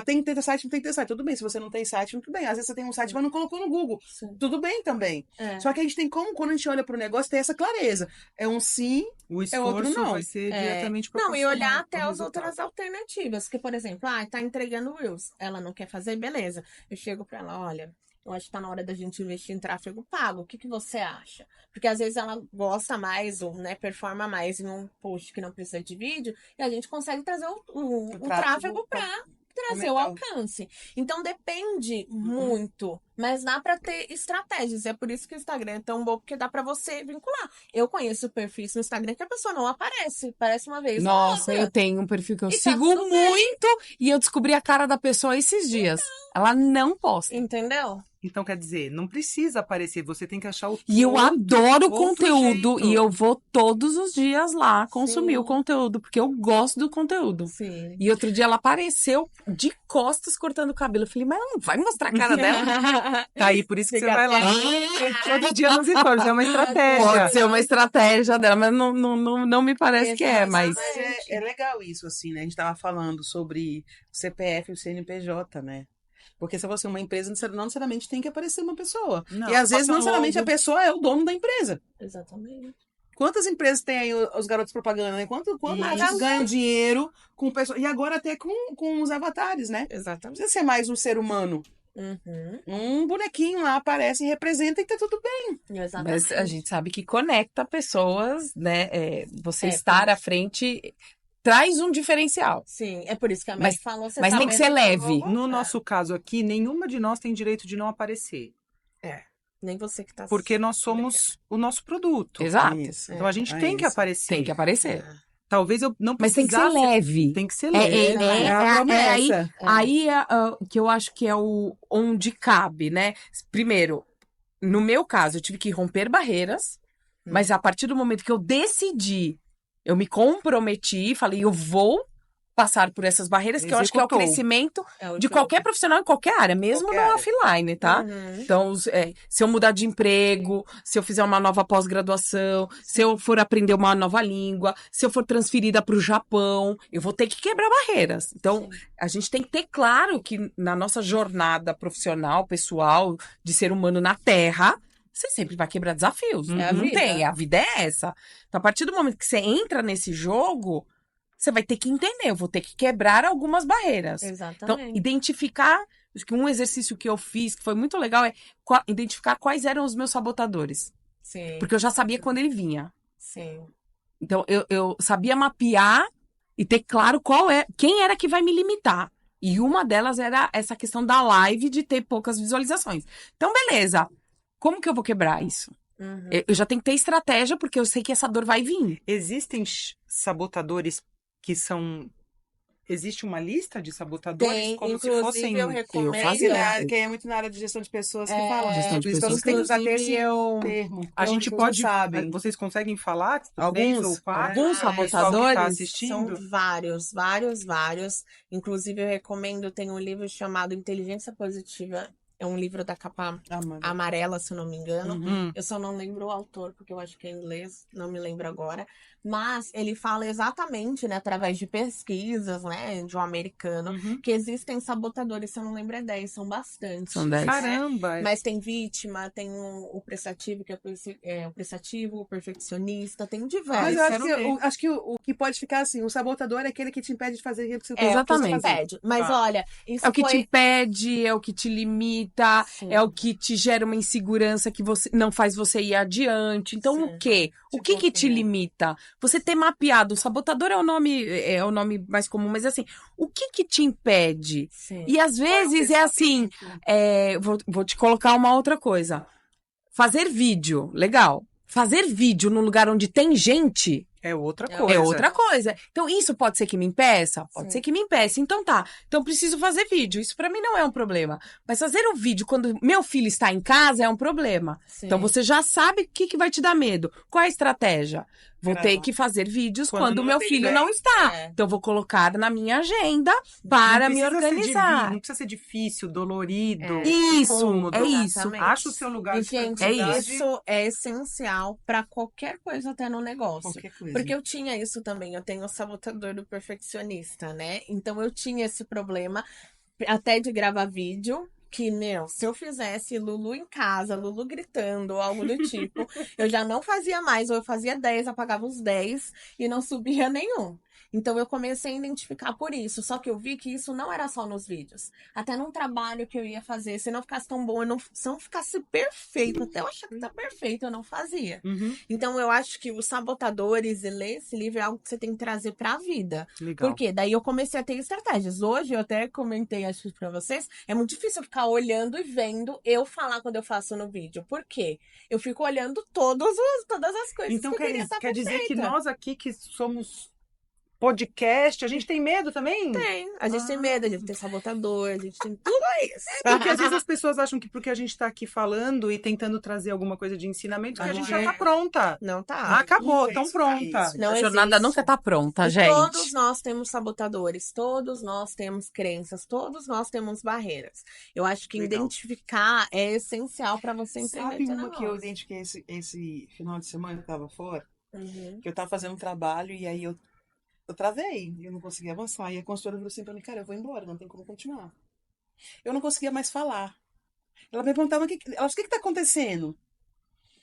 tem que ter site, não tem que ter site. Tudo bem, se você não tem site, tudo bem. Às vezes você tem um site, mas não colocou no Google. Sim. Tudo bem também. É. Só que a gente tem como, quando a gente olha pro negócio, ter essa clareza. É um sim, O outro esforço não. vai ser diretamente Não, e proporcional olhar ao até as resultado. outras alternativas. Que, por exemplo, tá entregando Reels. Ela não quer fazer, beleza. Eu chego pra ela, olha, eu acho que tá na hora da gente investir em tráfego pago. O que você acha? Porque às vezes ela gosta mais, ou né, performa mais em um post que não precisa de vídeo, e a gente consegue trazer o tráfego pra trazer o alcance. Então depende muito, mas dá pra ter estratégias. É por isso que o Instagram é tão bom, porque dá pra você vincular. Eu conheço perfis no Instagram que a pessoa não aparece, parece uma vez. ou Nossa, outra. eu tenho um perfil que eu E tá sigo tudo bem. muito e eu descobri a cara da pessoa esses dias. Ela não posta. Entendeu? Então, quer dizer, não precisa aparecer, você tem que achar o E eu adoro outro conteúdo jeito. e eu vou todos os dias lá consumir Sim. o conteúdo, porque eu gosto do conteúdo. Sim. E outro dia ela apareceu de costas cortando o cabelo. Eu falei, mas ela não vai mostrar a cara dela? Tá aí, por isso que você Fica vai lá. Todo dia nos stories, é uma estratégia. Pode ser uma estratégia dela, mas não me parece que é, mas... Mas é legal isso, assim, né? A gente tava falando sobre o CPF e o CNPJ, né? Porque se você é uma empresa, não necessariamente tem que aparecer uma pessoa. Não, e às vezes, passa não necessariamente, logo. a pessoa é o dono da empresa. Exatamente. Quantas empresas tem aí os garotos propaganda, né? Quanto Isso. eles ganham dinheiro com pessoas. E agora até com os avatares, né? Não Exatamente. precisa ser mais um ser humano. Uhum. Um bonequinho lá aparece e representa e tá tudo bem. Exatamente. Mas a gente sabe que conecta pessoas, né? Você É, estar à frente traz um diferencial. Sim, é por isso que a Mas- Meg falou. Você mas tá tem que vendo ser eu leve. vou No voltar. nosso caso aqui, nenhuma de nós tem direito de não aparecer. Nem você que tá Porque nós somos o nosso produto. Exato. Isso. Então a gente É tem que isso. aparecer. Tem que aparecer. Talvez eu não Mas tem que ser precisasse. leve. Tem que ser É, leve. É a promessa. Aí que eu acho que é o onde cabe, né? Primeiro, no meu caso, eu tive que romper barreiras, mas a partir do momento que eu decidi, eu me comprometi, falei, eu vou passar por essas barreiras, que eu acho que é o Executou. crescimento É o de jogo. qualquer profissional em qualquer área, mesmo Qualquer no área. offline, tá? Uhum. Então, se eu mudar de emprego, se eu fizer uma nova pós-graduação, se eu for aprender uma nova língua, se eu for transferida para o Japão, eu vou ter que quebrar barreiras. Então, a gente tem que ter claro que na nossa jornada profissional, pessoal, de ser humano na Terra, você sempre vai quebrar desafios. É a Não vida. tem, a vida é essa. Então, a partir do momento que você entra nesse jogo, você vai ter que entender, eu vou ter que quebrar algumas barreiras. Então, Exatamente. identificar, acho que um exercício que eu fiz, que foi muito legal, é identificar quais eram os meus sabotadores. Sim, Porque eu já sabia quando ele vinha. sim. Então, eu sabia mapear e ter claro quem era que vai me limitar. E uma delas era essa questão da live de ter poucas visualizações. Então, beleza. Como que eu vou quebrar isso? Uhum. Eu já tenho que ter estratégia, porque eu sei que essa dor vai vir. Existem sabotadores que são. Existe uma lista de sabotadores Tem, como se inclusive fossem. eu recomendo. fazia. Quem é muito na área de gestão de pessoas que fala. Gestão de Por isso que pessoas você tem que usar até Inclusive, esse eu... termo. A gente As pessoas pode. não sabem. Vocês conseguem falar? Alguns, 3 ou 4? alguns para o pessoal que está sabotadores assistindo. São vários. Inclusive, eu recomendo, tem um livro chamado Inteligência Positiva. É um livro da capa amarela, se eu não me engano. Uhum. Eu só não lembro o autor, porque eu acho que é em inglês, não me lembro agora. Mas ele fala exatamente, né, através de pesquisas, né, de um americano, Uhum. que existem sabotadores, se eu não lembro é 10, são bastantes. São 10. Caramba! Mas tem vítima, tem o prestativo, que é o prestativo, o perfeccionista, tem Mas diversos. eu acho quero que, ver. acho que o que pode ficar assim, o sabotador é aquele que te impede de fazer aquilo que você É, Exatamente. o que impede. Mas Tá. olha, isso É o que te foi... impede, é o que te limita, Sim. é o que te gera uma insegurança que você não faz você ir adiante. Então, Sim. o quê? O Tipo que te o quê? limita? Você ter mapeado. O sabotador é o nome mais comum, mas assim, o que te impede? Sim. E às vezes é assim, vou te colocar uma outra coisa. Fazer vídeo, legal. Fazer vídeo num lugar onde tem gente É outra É coisa. é outra coisa. Então, isso pode ser que me impeça? Pode Sim. ser que me impeça. Então tá. Então, preciso fazer vídeo. Isso pra mim não é um problema. Mas fazer um vídeo quando meu filho está em casa é um problema. Sim. Então, você já sabe o que vai te dar medo. Qual é a estratégia? Vou Gravar. ter que fazer vídeos Quando quando não meu tem filho ideia. não está. É. Então, vou colocar na minha agenda para Não me precisa ser organizar. não precisa ser difícil, dolorido. É. Isso, cômodo. é isso. Exatamente. Acha o seu lugar E, de gente, tranquilidade. isso é essencial pra qualquer coisa até no negócio. Qualquer coisa. Porque eu tinha isso também, eu tenho o sabotador do perfeccionista, né? Então eu tinha esse problema até de gravar vídeo, que, meu, se eu fizesse Lulu em casa, Lulu gritando, ou algo do tipo, eu já não fazia mais, ou eu fazia 10, apagava os 10 e não subia nenhum. Então eu comecei a identificar por isso. Só que eu vi que isso não era só nos vídeos. Até num trabalho que eu ia fazer, se não ficasse tão bom, se não ficasse perfeito, até eu achar que tá perfeito, eu não fazia. Uhum. Então eu acho que os sabotadores e ler esse livro é algo que você tem que trazer pra vida. Legal. Por quê? Daí eu comecei a ter estratégias. Hoje eu até comentei, acho que pra vocês, é muito difícil eu ficar olhando e vendo eu falar quando eu faço no vídeo. Por quê? Eu fico olhando todas as coisas Então que eu queria estar quer dizer que perfeita. nós aqui que somos podcast, a gente tem medo também? Tem. A gente tem medo, a gente tem sabotador, a gente tem tudo isso. Porque às vezes as pessoas acham que porque a gente tá aqui falando e tentando trazer alguma coisa de ensinamento, que a gente já tá pronta. Não tá. Ah, acabou, Nunca tão isso, pronta. isso. Não A jornada existe. nunca tá pronta, E gente. todos nós temos sabotadores, todos nós temos crenças, todos nós temos barreiras. Eu acho que Legal. identificar é essencial pra você empreender Sabe teu uma que eu negócio. identifiquei esse final de semana que eu tava fora? Uhum. Que eu tava fazendo um trabalho e aí eu travei, eu não conseguia avançar. E a consultora falou assim pra mim, cara, eu vou embora, não tem como continuar. Eu não conseguia mais falar. Ela me perguntava, o que que tá acontecendo?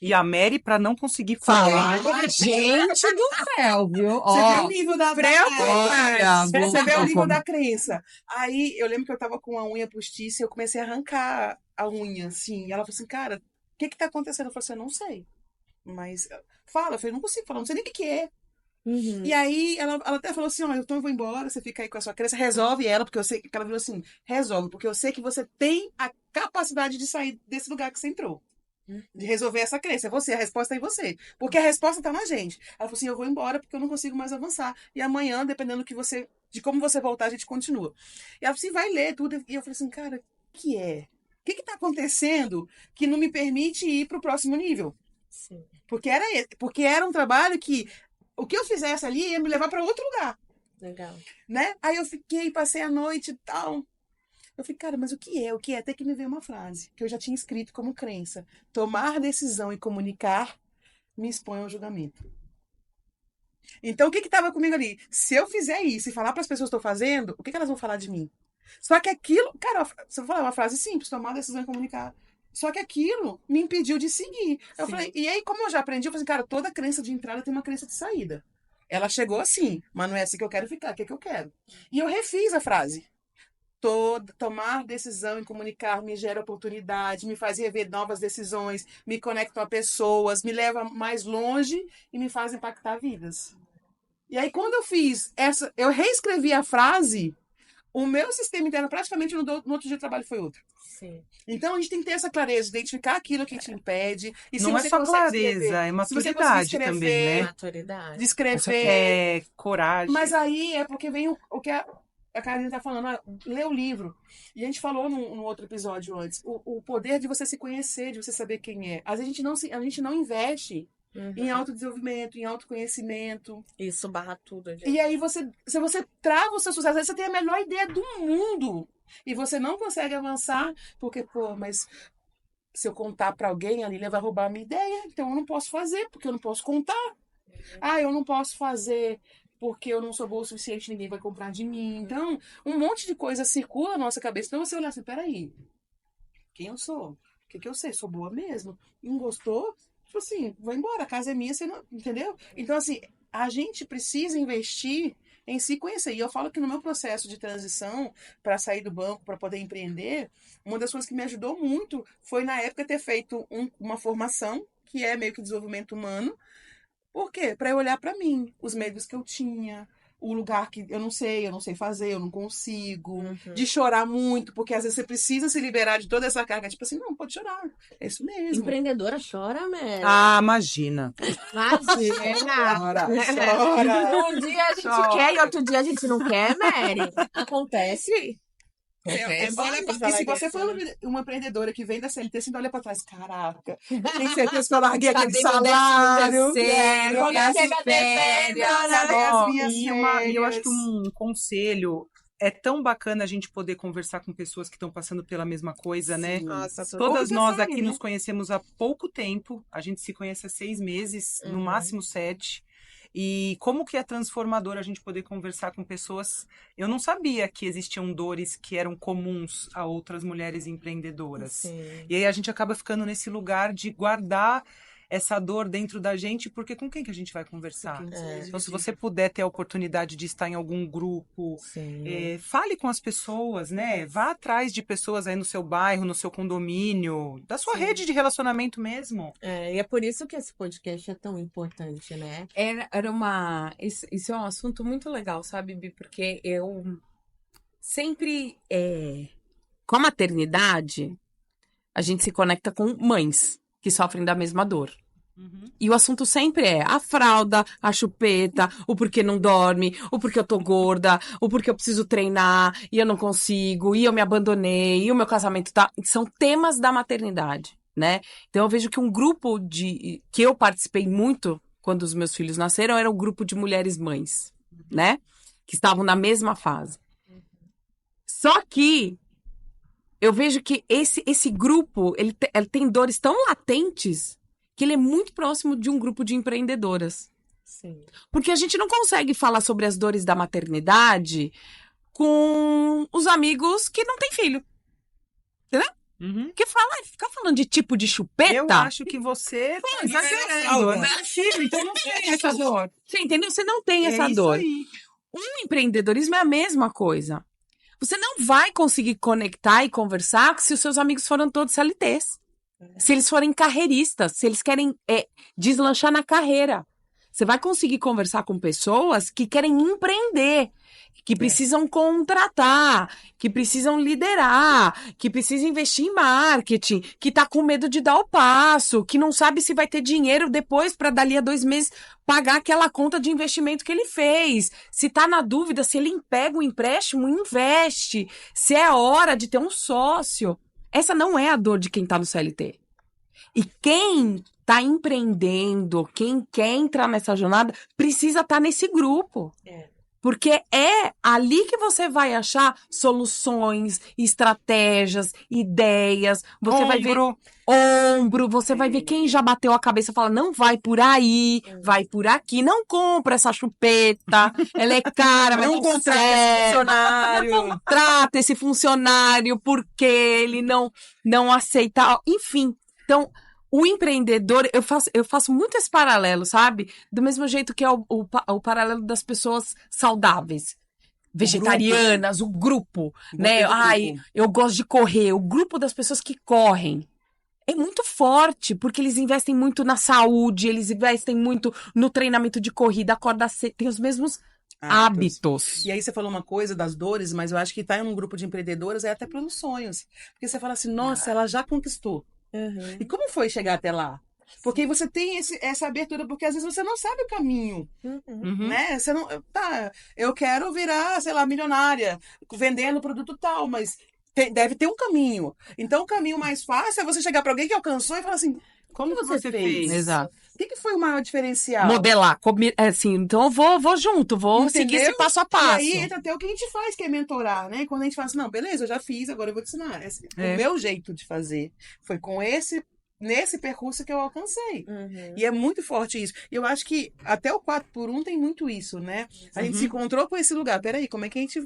E a Mary, pra não conseguir falar. Gente do céu, viu? Você vê Ó, o nível da olha, Você vê o nível vou- da crença. Aí eu lembro que eu tava com a unha postiça e eu comecei a arrancar a unha, assim. E ela falou assim, cara, o que que tá acontecendo? Eu falei assim, eu não sei. Mas fala, eu falei, não consigo falar, não sei nem o que que é. Uhum. E aí ela até falou assim, olha, então eu vou embora, você fica aí com a sua crença, resolve ela, porque eu sei que ela falou assim, resolve, porque eu sei que você tem a capacidade de sair desse lugar que você entrou. De resolver essa crença. É você, a resposta é em você. Porque a resposta tá na gente. Ela falou assim, eu vou embora porque eu não consigo mais avançar. E amanhã, dependendo de como você voltar, a gente continua. E ela falou assim, vai ler tudo. E eu falei assim, cara, o que é? O que tá acontecendo que não me permite ir pro próximo nível? Sim. Porque era um trabalho que o que eu fizesse ali ia me levar para outro lugar, Legal. né? Aí eu passei a noite e tal. Eu falei, cara, mas o que é? O que é? Até que me veio uma frase que eu já tinha escrito como crença. Tomar decisão e comunicar me expõe ao julgamento. Então, o que estava comigo ali? Se eu fizer isso e falar para as pessoas que estou fazendo, o que elas vão falar de mim? Só que aquilo, cara, se eu falar uma frase simples, tomar decisão e comunicar. Só que aquilo me impediu de seguir. Eu falei, e aí, como eu já aprendi, eu falei assim, cara, toda crença de entrada tem uma crença de saída. Ela chegou assim, mas não é assim que eu quero ficar, o que é que eu quero? E eu refiz a frase. Tomar decisão e comunicar me gera oportunidade, me faz rever novas decisões, me conecta a pessoas, me leva mais longe e me faz impactar vidas. E aí, quando eu fiz eu reescrevi a frase, O meu sistema interno, praticamente, no outro dia de trabalho foi outro. Sim. Então, a gente tem que ter essa clareza, identificar aquilo que te impede. E se Não é você só consegue clareza, escrever, é se você conseguir maturidade também, né? Maturidade. descrever. É coragem. Mas aí é porque vem o que a Karine tá falando, lê o livro. E a gente falou no outro episódio antes, o poder de você se conhecer, de você saber quem é. Às vezes a gente não investe em autodesenvolvimento, em autoconhecimento. Isso barra tudo, gente. E aí se você trava o seu sucesso, às vezes você tem a melhor ideia do mundo. E você não consegue avançar, porque, pô, mas se eu contar pra alguém, a Lília vai roubar a minha ideia. Então eu não posso fazer, porque eu não posso contar. Eu não posso fazer porque eu não sou boa o suficiente, ninguém vai comprar de mim. Então, um monte de coisa circula na nossa cabeça. Então você olha assim, peraí, quem eu sou? O que eu sei? Sou boa mesmo? Não gostou? Tipo assim, vai embora, a casa é minha, você não... Entendeu? Então, assim, a gente precisa investir em se conhecer. E eu falo que no meu processo de transição para sair do banco, para poder empreender, uma das coisas que me ajudou muito foi, na época, ter feito uma formação, que é meio que desenvolvimento humano. Por quê? Para eu olhar para mim, os medos que eu tinha, o lugar que eu não sei fazer, eu não consigo, de chorar muito, porque às vezes você precisa se liberar de toda essa carga, tipo assim, não, pode chorar, é isso mesmo. Empreendedora chora, Mary. Ah, imagina. Imagina. Chora. Um dia a gente Chora. quer e outro dia a gente não quer, Mary. Acontece. E se você for uma empreendedora que vem da CLT, você ainda olha pra trás, caraca, tem certeza que eu larguei aquele salário. E eu acho que um conselho é tão bacana a gente poder conversar com pessoas que estão passando pela mesma coisa, né? Nossa, Todas nós aqui né? nos conhecemos há pouco tempo, a gente se conhece há 6 meses, no máximo 7. E como que é transformador a gente poder conversar com pessoas... Eu não sabia que existiam dores que eram comuns a outras mulheres empreendedoras. Sim. E aí a gente acaba ficando nesse lugar de guardar essa dor dentro da gente, porque com quem que a gente vai conversar? Então, se você puder ter a oportunidade de estar em algum grupo, fale com as pessoas, né? Vá atrás de pessoas aí no seu bairro, no seu condomínio, da sua rede de relacionamento mesmo. E é por isso que esse podcast é tão importante, né? Isso é um assunto muito legal, sabe, Bi? Porque eu sempre, com a maternidade, a gente se conecta com mães que sofrem da mesma dor. E o assunto sempre é a fralda, a chupeta, o porquê não dorme, o porquê eu tô gorda, o porquê eu preciso treinar e eu não consigo, e eu me abandonei, e o meu casamento tá... São temas da maternidade, né? Então eu vejo que um grupo que eu participei muito quando os meus filhos nasceram era um grupo de mulheres mães, né? Que estavam na mesma fase. Só que eu vejo que esse grupo, ele tem dores tão latentes que ele é muito próximo de um grupo de empreendedoras. Sim. Porque a gente não consegue falar sobre as dores da maternidade com os amigos que não têm filho. Entendeu? Porque ficar falando de tipo de chupeta... Eu acho que você tá exagerando, né? Então não tem essa dor. Você entendeu? Você não tem essa dor. O empreendedorismo é a mesma coisa. Você não vai conseguir conectar e conversar se os seus amigos foram todos CLTs. Se eles forem carreiristas, se eles querem deslanchar na carreira. Você vai conseguir conversar com pessoas que querem empreender, que precisam contratar, que precisam liderar, que precisam investir em marketing, que tá com medo de dar o passo, que não sabe se vai ter dinheiro depois para dali a 2 meses pagar aquela conta de investimento que ele fez. Se tá na dúvida, se ele pega o empréstimo, investe. Se é hora de ter um sócio. Essa não é a dor de quem tá no CLT. E quem tá empreendendo, quem quer entrar nessa jornada, precisa estar nesse grupo. Porque é ali que você vai achar soluções, estratégias, ideias. Você vai ver ombro, você vai ver quem já bateu a cabeça e fala, não vai por aí, vai por aqui. Não compra essa chupeta, ela é cara, mas não contrata esse funcionário. Não contrata esse funcionário porque ele não aceita. Enfim, então... O empreendedor, eu faço muito esse paralelo, sabe? Do mesmo jeito que é o paralelo das pessoas saudáveis. Vegetarianas, o grupo, né? Eu gosto de correr. O grupo das pessoas que correm é muito forte, porque eles investem muito na saúde, eles investem muito no treinamento de corrida, acorda cedo, tem os mesmos hábitos. E aí você falou uma coisa das dores, mas eu acho que estar em um grupo de empreendedoras é até pelos sonhos. Porque você fala assim, nossa, ela já conquistou. Uhum. E como foi chegar até lá? Porque aí você tem essa abertura, porque às vezes você não sabe o caminho, Uhum. né? Você não, tá, eu quero virar, sei lá, milionária, vendendo produto tal, mas deve ter um caminho. Então o caminho mais fácil é você chegar para alguém que alcançou e falar assim, Como que você fez? fez? Exato. O que foi o maior diferencial? Modelar, assim, então eu vou junto, vou seguir esse Entendeu? passo a E passo. aí entra até o que a gente faz, que é mentorar, né? Quando a gente fala assim, não, beleza, eu já fiz, agora eu vou te ensinar. É. O meu jeito de fazer foi nesse percurso que eu alcancei. Uhum. E é muito forte isso. E eu acho que até o 4x1 tem muito isso, né? A gente se encontrou com esse lugar. Peraí, como é que a gente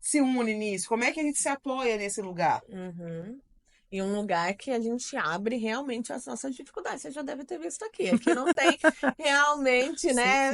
se une nisso? Como é que a gente se apoia nesse lugar? Uhum. E um lugar que a gente abre realmente as nossas dificuldades. Você já deve ter visto aqui. Aqui não tem realmente, né,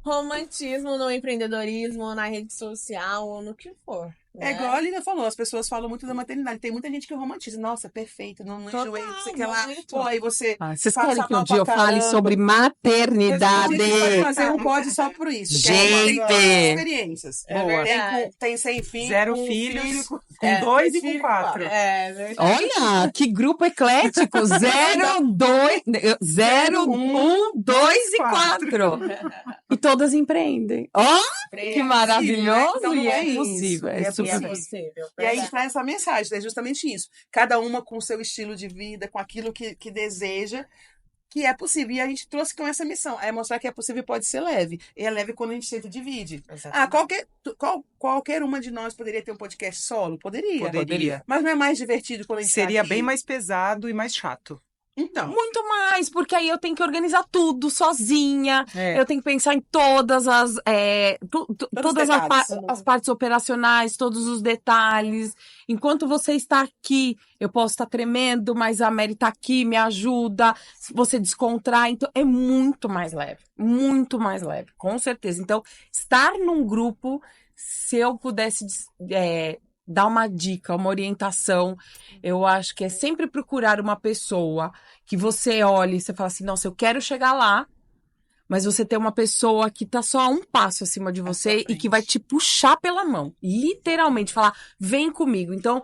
romantismo no empreendedorismo, ou na rede social, ou no que for. É Né? igual a Lina falou, as pessoas falam muito da maternidade. Tem muita gente que romantiza. Nossa, perfeito, não enjoei, não sei o que lá. muito. Pô, aí você Vocês passa querem que um mal dia eu pra fale caramba. sobre maternidade? A gente pode fazer um pod só por isso. Gente! Tem todas as experiências. É Boa. verdade. Tem 100 filhos. 0 com um filhos, filho, com 2 e filho, com 4. É verdade. Olha, que grupo eclético! 0, 2, 0, 1, 2 e 4. E todas empreendem. Ó, que maravilhoso! Então, E é isso. possível, E é é super É possível. possível. E aí verdade. traz essa mensagem, é justamente isso. Cada uma com o seu estilo de vida, com aquilo que deseja, que é possível. E a gente trouxe com essa missão, é mostrar que é possível e pode ser leve. E é leve quando a gente sempre divide. Exatamente. Qualquer uma de nós poderia ter um podcast solo? Poderia. Poderia. Mas não é mais divertido quando a gente Seria tá aqui? bem mais pesado e mais chato. Então, muito mais, porque aí eu tenho que organizar tudo sozinha. É. Eu tenho que pensar em todas as todas as, detalhes. as partes operacionais, todos os detalhes. Enquanto você está aqui, eu posso estar tremendo, mas a Mary está aqui, me ajuda. Você descontrai, então é muito mais leve, com certeza. Então, estar num grupo, se eu pudesse dar uma dica, uma orientação, eu acho que é sempre procurar uma pessoa que você olhe e você fala assim, nossa, eu quero chegar lá, mas você tem uma pessoa que tá só a um passo acima de você e que vai te puxar pela mão. Literalmente, falar, vem comigo. Então,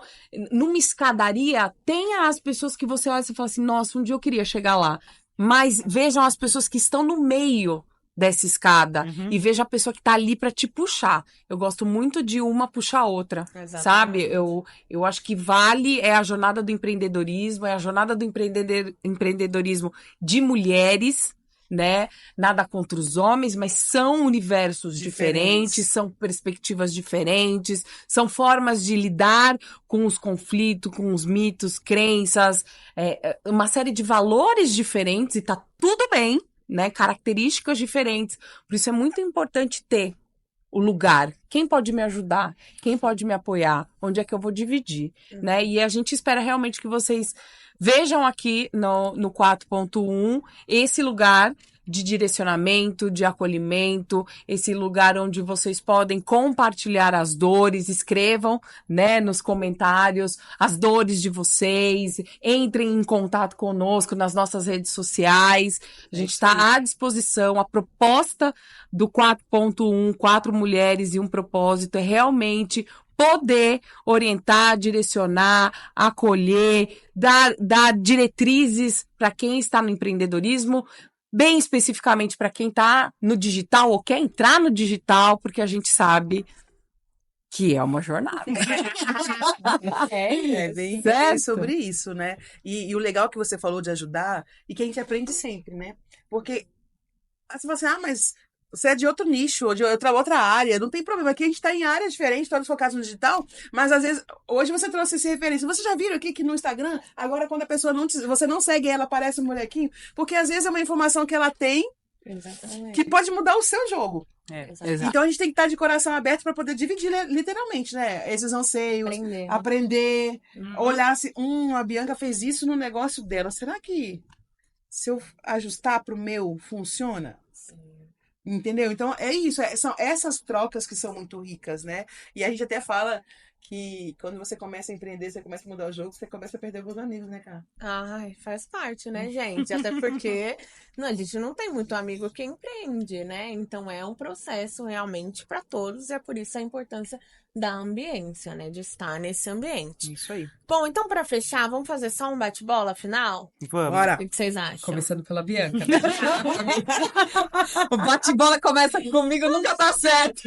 numa escadaria, tenha as pessoas que você olha e você fala assim, nossa, um dia eu queria chegar lá. Mas vejam as pessoas que estão no meio dessa escada e veja a pessoa que tá ali para te puxar. Eu gosto muito de uma puxar a outra, Exatamente. sabe? Eu acho que vale a jornada do empreendedorismo, é a jornada do empreendedorismo de mulheres, né? Nada contra os homens, mas são universos diferentes, são perspectivas diferentes, são formas de lidar com os conflitos, com os mitos, crenças, uma série de valores diferentes e tá tudo bem, né? Características diferentes. Por isso é muito importante ter o lugar. Quem pode me ajudar? Quem pode me apoiar? Onde é que eu vou dividir? Né? E a gente espera realmente que vocês vejam aqui no 4.1 esse lugar de direcionamento, de acolhimento, esse lugar onde vocês podem compartilhar as dores, escrevam, né, nos comentários as dores de vocês, entrem em contato conosco nas nossas redes sociais, a gente está à disposição. A proposta do 4.1, 4 mulheres e um propósito, é realmente poder orientar, direcionar, acolher, dar diretrizes para quem está no empreendedorismo, bem especificamente para quem está no digital ou quer entrar no digital, porque a gente sabe que é uma jornada. É bem sobre isso, né? E o legal que você falou de ajudar, e que a gente aprende sempre, né? Porque você fala assim, mas você é de outro nicho, ou de outra área, não tem problema. Aqui a gente está em áreas diferentes, todos focados no digital, mas às vezes, hoje você trouxe essa referência. Vocês já viram aqui que no Instagram, agora quando a pessoa você não segue ela, aparece um molequinho, porque às vezes é uma informação que ela tem, Exatamente. que pode mudar o seu jogo. Exatamente. Então a gente tem que estar de coração aberto para poder dividir literalmente, né? Esses anseios, aprender, olhar assim, a Bianca fez isso no negócio dela. Será que se eu ajustar para o meu, funciona? Sim. Entendeu? Então é isso, são essas trocas que são muito ricas, né? E a gente até fala que quando você começa a empreender, você começa a mudar o jogo, você começa a perder alguns amigos, né, cara? Ai, faz parte, né, gente? Até porque não, a gente não tem muito amigo que empreende, né? Então é um processo realmente para todos e é por isso a importância da ambiência, né? De estar nesse ambiente. Isso aí. Bom, então para fechar, vamos fazer só um bate-bola final? Vamos. Bora! O que vocês acham? Começando pela Bianca. Né? O bate-bola começa comigo, nunca tá certo.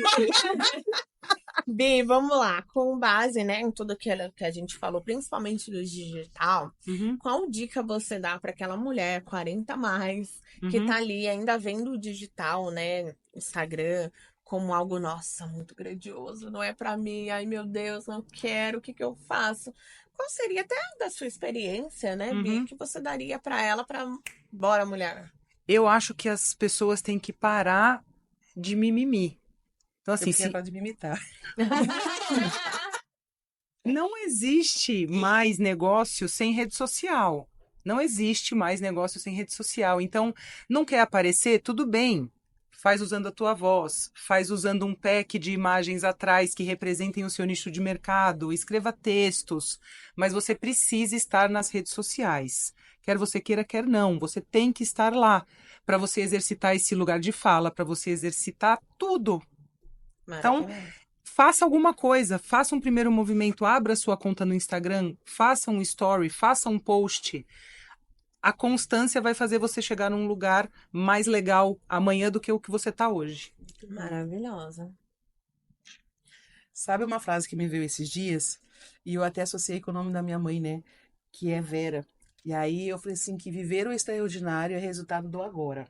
Bi, vamos lá. Com base, né, em tudo aquilo que a gente falou, principalmente do digital, qual dica você dá para aquela mulher 40 a mais que tá ali ainda vendo o digital, né, Instagram, como algo, nossa, muito grandioso, não é para mim, ai meu Deus, não quero, o que que eu faço? Qual seria até da sua experiência, né, Bi, que você daria para ela para bora, mulher? Eu acho que as pessoas têm que parar de mimimi. Então, assim, Eu queria de me imitar. não existe mais negócio sem rede social. Não existe mais negócio sem rede social. Então, não quer aparecer? Tudo bem. Faz usando a tua voz, faz usando um pack de imagens atrás que representem o seu nicho de mercado, escreva textos, mas você precisa estar nas redes sociais. Quer você queira, quer não, você tem que estar lá para você exercitar esse lugar de fala, para você exercitar tudo. Então, faça alguma coisa, faça um primeiro movimento, abra sua conta no Instagram, faça um story, faça um post. A constância vai fazer você chegar num lugar mais legal amanhã do que o que você está hoje. Maravilhosa. Sabe uma frase que me veio esses dias? E eu até associei com o nome da minha mãe, né? Que é Vera. E aí eu falei assim, que viver o extraordinário é resultado do agora.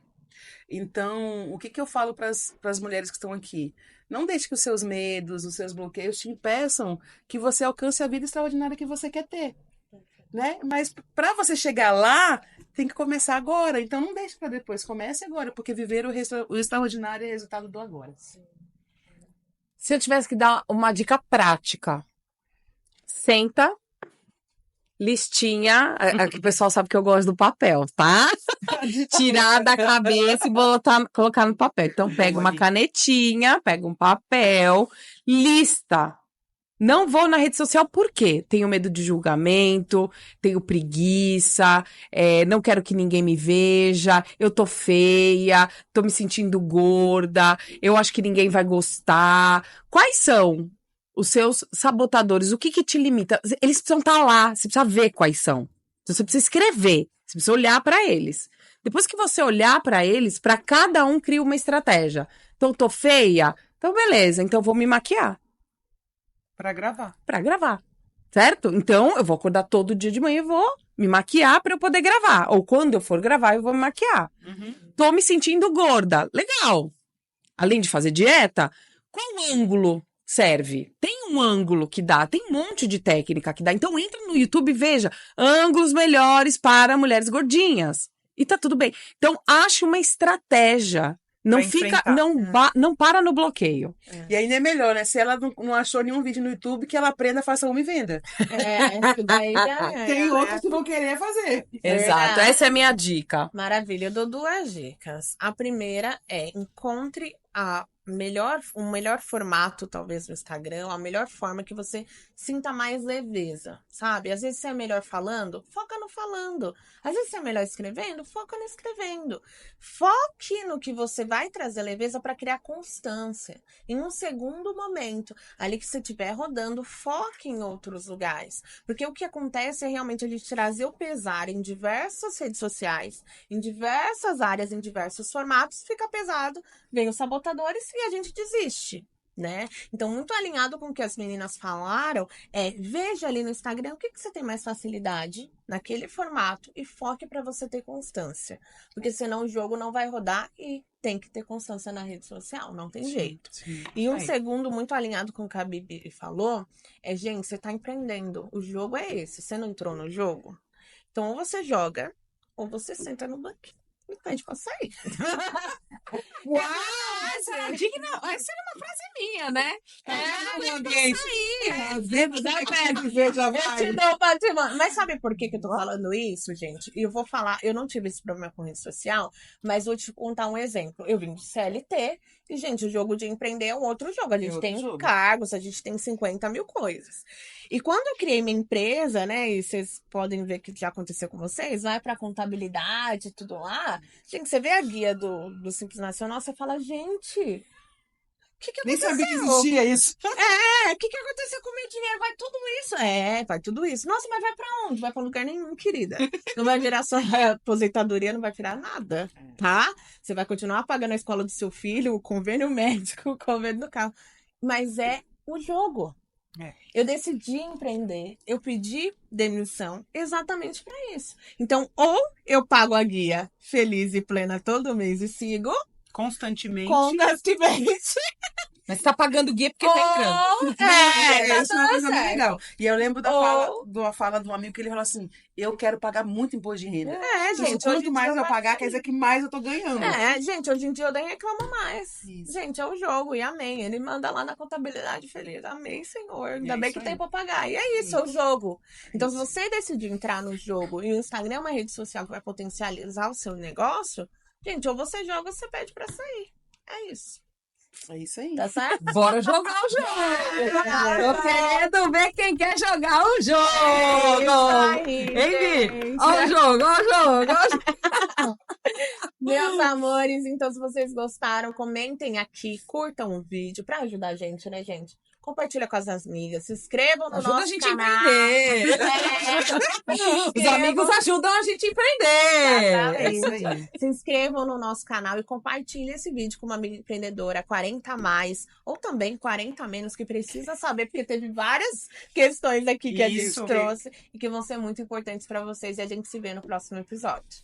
Então, o que que eu falo para as mulheres que estão aqui? Não deixe que os seus medos, os seus bloqueios te impeçam que você alcance a vida extraordinária que você quer ter. Né? Mas para você chegar lá, tem que começar agora. Então não deixe para depois, comece agora, porque viver o extraordinário é resultado do agora. Se eu tivesse que dar uma dica prática, senta, listinha, aqui o pessoal sabe que eu gosto do papel, tá? Tirar da cabeça e colocar no papel. Então pega uma canetinha, pega um papel, lista. Não vou na rede social por quê? Tenho medo de julgamento, tenho preguiça, não quero que ninguém me veja, eu tô feia, tô me sentindo gorda, eu acho que ninguém vai gostar. Quais são os seus sabotadores? O que que te limita? Eles precisam estar lá, você precisa ver quais são. Você precisa escrever, você precisa olhar para eles. Depois que você olhar para eles, para cada um cria uma estratégia. Então, tô feia? Então, beleza, então vou me maquiar. Para gravar. Pra gravar, certo? Então, eu vou acordar todo dia de manhã e vou me maquiar pra eu poder gravar. Ou quando eu for gravar, eu vou me maquiar. Tô me sentindo gorda. Legal. Além de fazer dieta, qual ângulo serve? Tem um ângulo que dá, tem um monte de técnica que dá. Então, entra no YouTube e veja ângulos melhores para mulheres gordinhas. E tá tudo bem. Então, ache uma estratégia. Não fica, não para no bloqueio. E ainda é melhor, né? Se ela não achou nenhum vídeo no YouTube, que ela aprenda, faça uma e venda. Daí já Tem outros que vão querer fazer. Exato, essa é a minha dica. Maravilha, eu dou 2 dicas. A primeira é encontre o melhor formato, talvez, no Instagram, a melhor forma que você sinta mais leveza, sabe? Às vezes você é melhor falando, foca no falando. Às vezes você é melhor escrevendo, foca no escrevendo. Foque no que você vai trazer leveza para criar constância. Em um segundo momento, ali que você estiver rodando, foque em outros lugares. Porque o que acontece é realmente a gente trazer o pesar em diversas redes sociais, em diversas áreas, em diversos formatos, fica pesado, vem os sabotadores e a gente desiste, né? Então, muito alinhado com o que as meninas falaram, veja ali no Instagram o que você tem mais facilidade naquele formato e foque para você ter constância. Porque senão o jogo não vai rodar e tem que ter constância na rede social, não tem jeito. Sim. E um segundo, muito alinhado com o que a Bibi falou, gente, você tá empreendendo. O jogo é esse. Você não entrou no jogo? Então, ou você joga, ou você senta no banquinho. Me pede pra sair. Uau! essa é uma frase minha, né? Eu te dou patrimônio. Mas sabe por que eu tô falando isso, gente? E eu vou falar, eu não tive esse problema com rede social, mas vou te contar um exemplo. Eu vim do CLT e, gente, o jogo de empreender é um outro jogo. A gente outro tem jogo. cargos, a gente tem 50 mil coisas. E quando eu criei minha empresa, né, e vocês podem ver que já aconteceu com vocês, vai pra contabilidade e tudo lá. Gente, você vê a guia do Simples Nacional, você fala, gente... O que Nem aconteceu? sabia que existia isso. O que aconteceu com o meu dinheiro? Vai tudo isso? Vai tudo isso. Nossa, mas vai pra onde? Vai pra lugar nenhum, querida. Não vai virar sua aposentadoria, não vai virar nada, tá? Você vai continuar pagando a escola do seu filho, o convênio médico, o convênio do carro. Mas é o jogo. É. Eu decidi empreender, eu pedi demissão exatamente pra isso. Então, ou eu pago a guia feliz e plena todo mês e sigo, Constantemente. Mas você tá pagando guia porque tá entrando. Tá Isso é uma tudo coisa muito certo. legal. E eu lembro da Ou- fala de um amigo que ele falou assim: eu quero pagar muito imposto de renda. Gente, Quanto mais eu pagar, quer dizer que mais eu tô ganhando. Gente, hoje em dia eu nem reclamo mais. Isso. Gente, é o jogo, e amém. Ele manda lá na contabilidade feliz. Amém, Senhor. Ainda bem isso que tem aí. pra pagar. E é isso, é o jogo. Então, se você decidir entrar no jogo e o Instagram é uma rede social que vai potencializar o seu negócio, gente, ou você joga ou você pede pra sair. É isso. É isso aí. Tá certo? Bora jogar o jogo! Eu querendo ver quem quer jogar o Isso jogo! aí, Hein, Vi? gente. Ó o jogo, ó o jogo, ó o jogo! Meus amores, então se vocês gostaram, comentem aqui, curtam o vídeo pra ajudar a gente, né, gente? Compartilha com as amigas, se inscrevam no Ajuda a nosso gente a canal. empreender! Os amigos ajudam a gente a empreender! É isso aí. Se inscrevam no nosso canal e compartilhem esse vídeo com uma amiga empreendedora 40 a mais ou também 40 a menos que precisa saber, porque teve várias questões aqui que a gente Isso. trouxe e que vão ser muito importantes para vocês e a gente se vê no próximo episódio.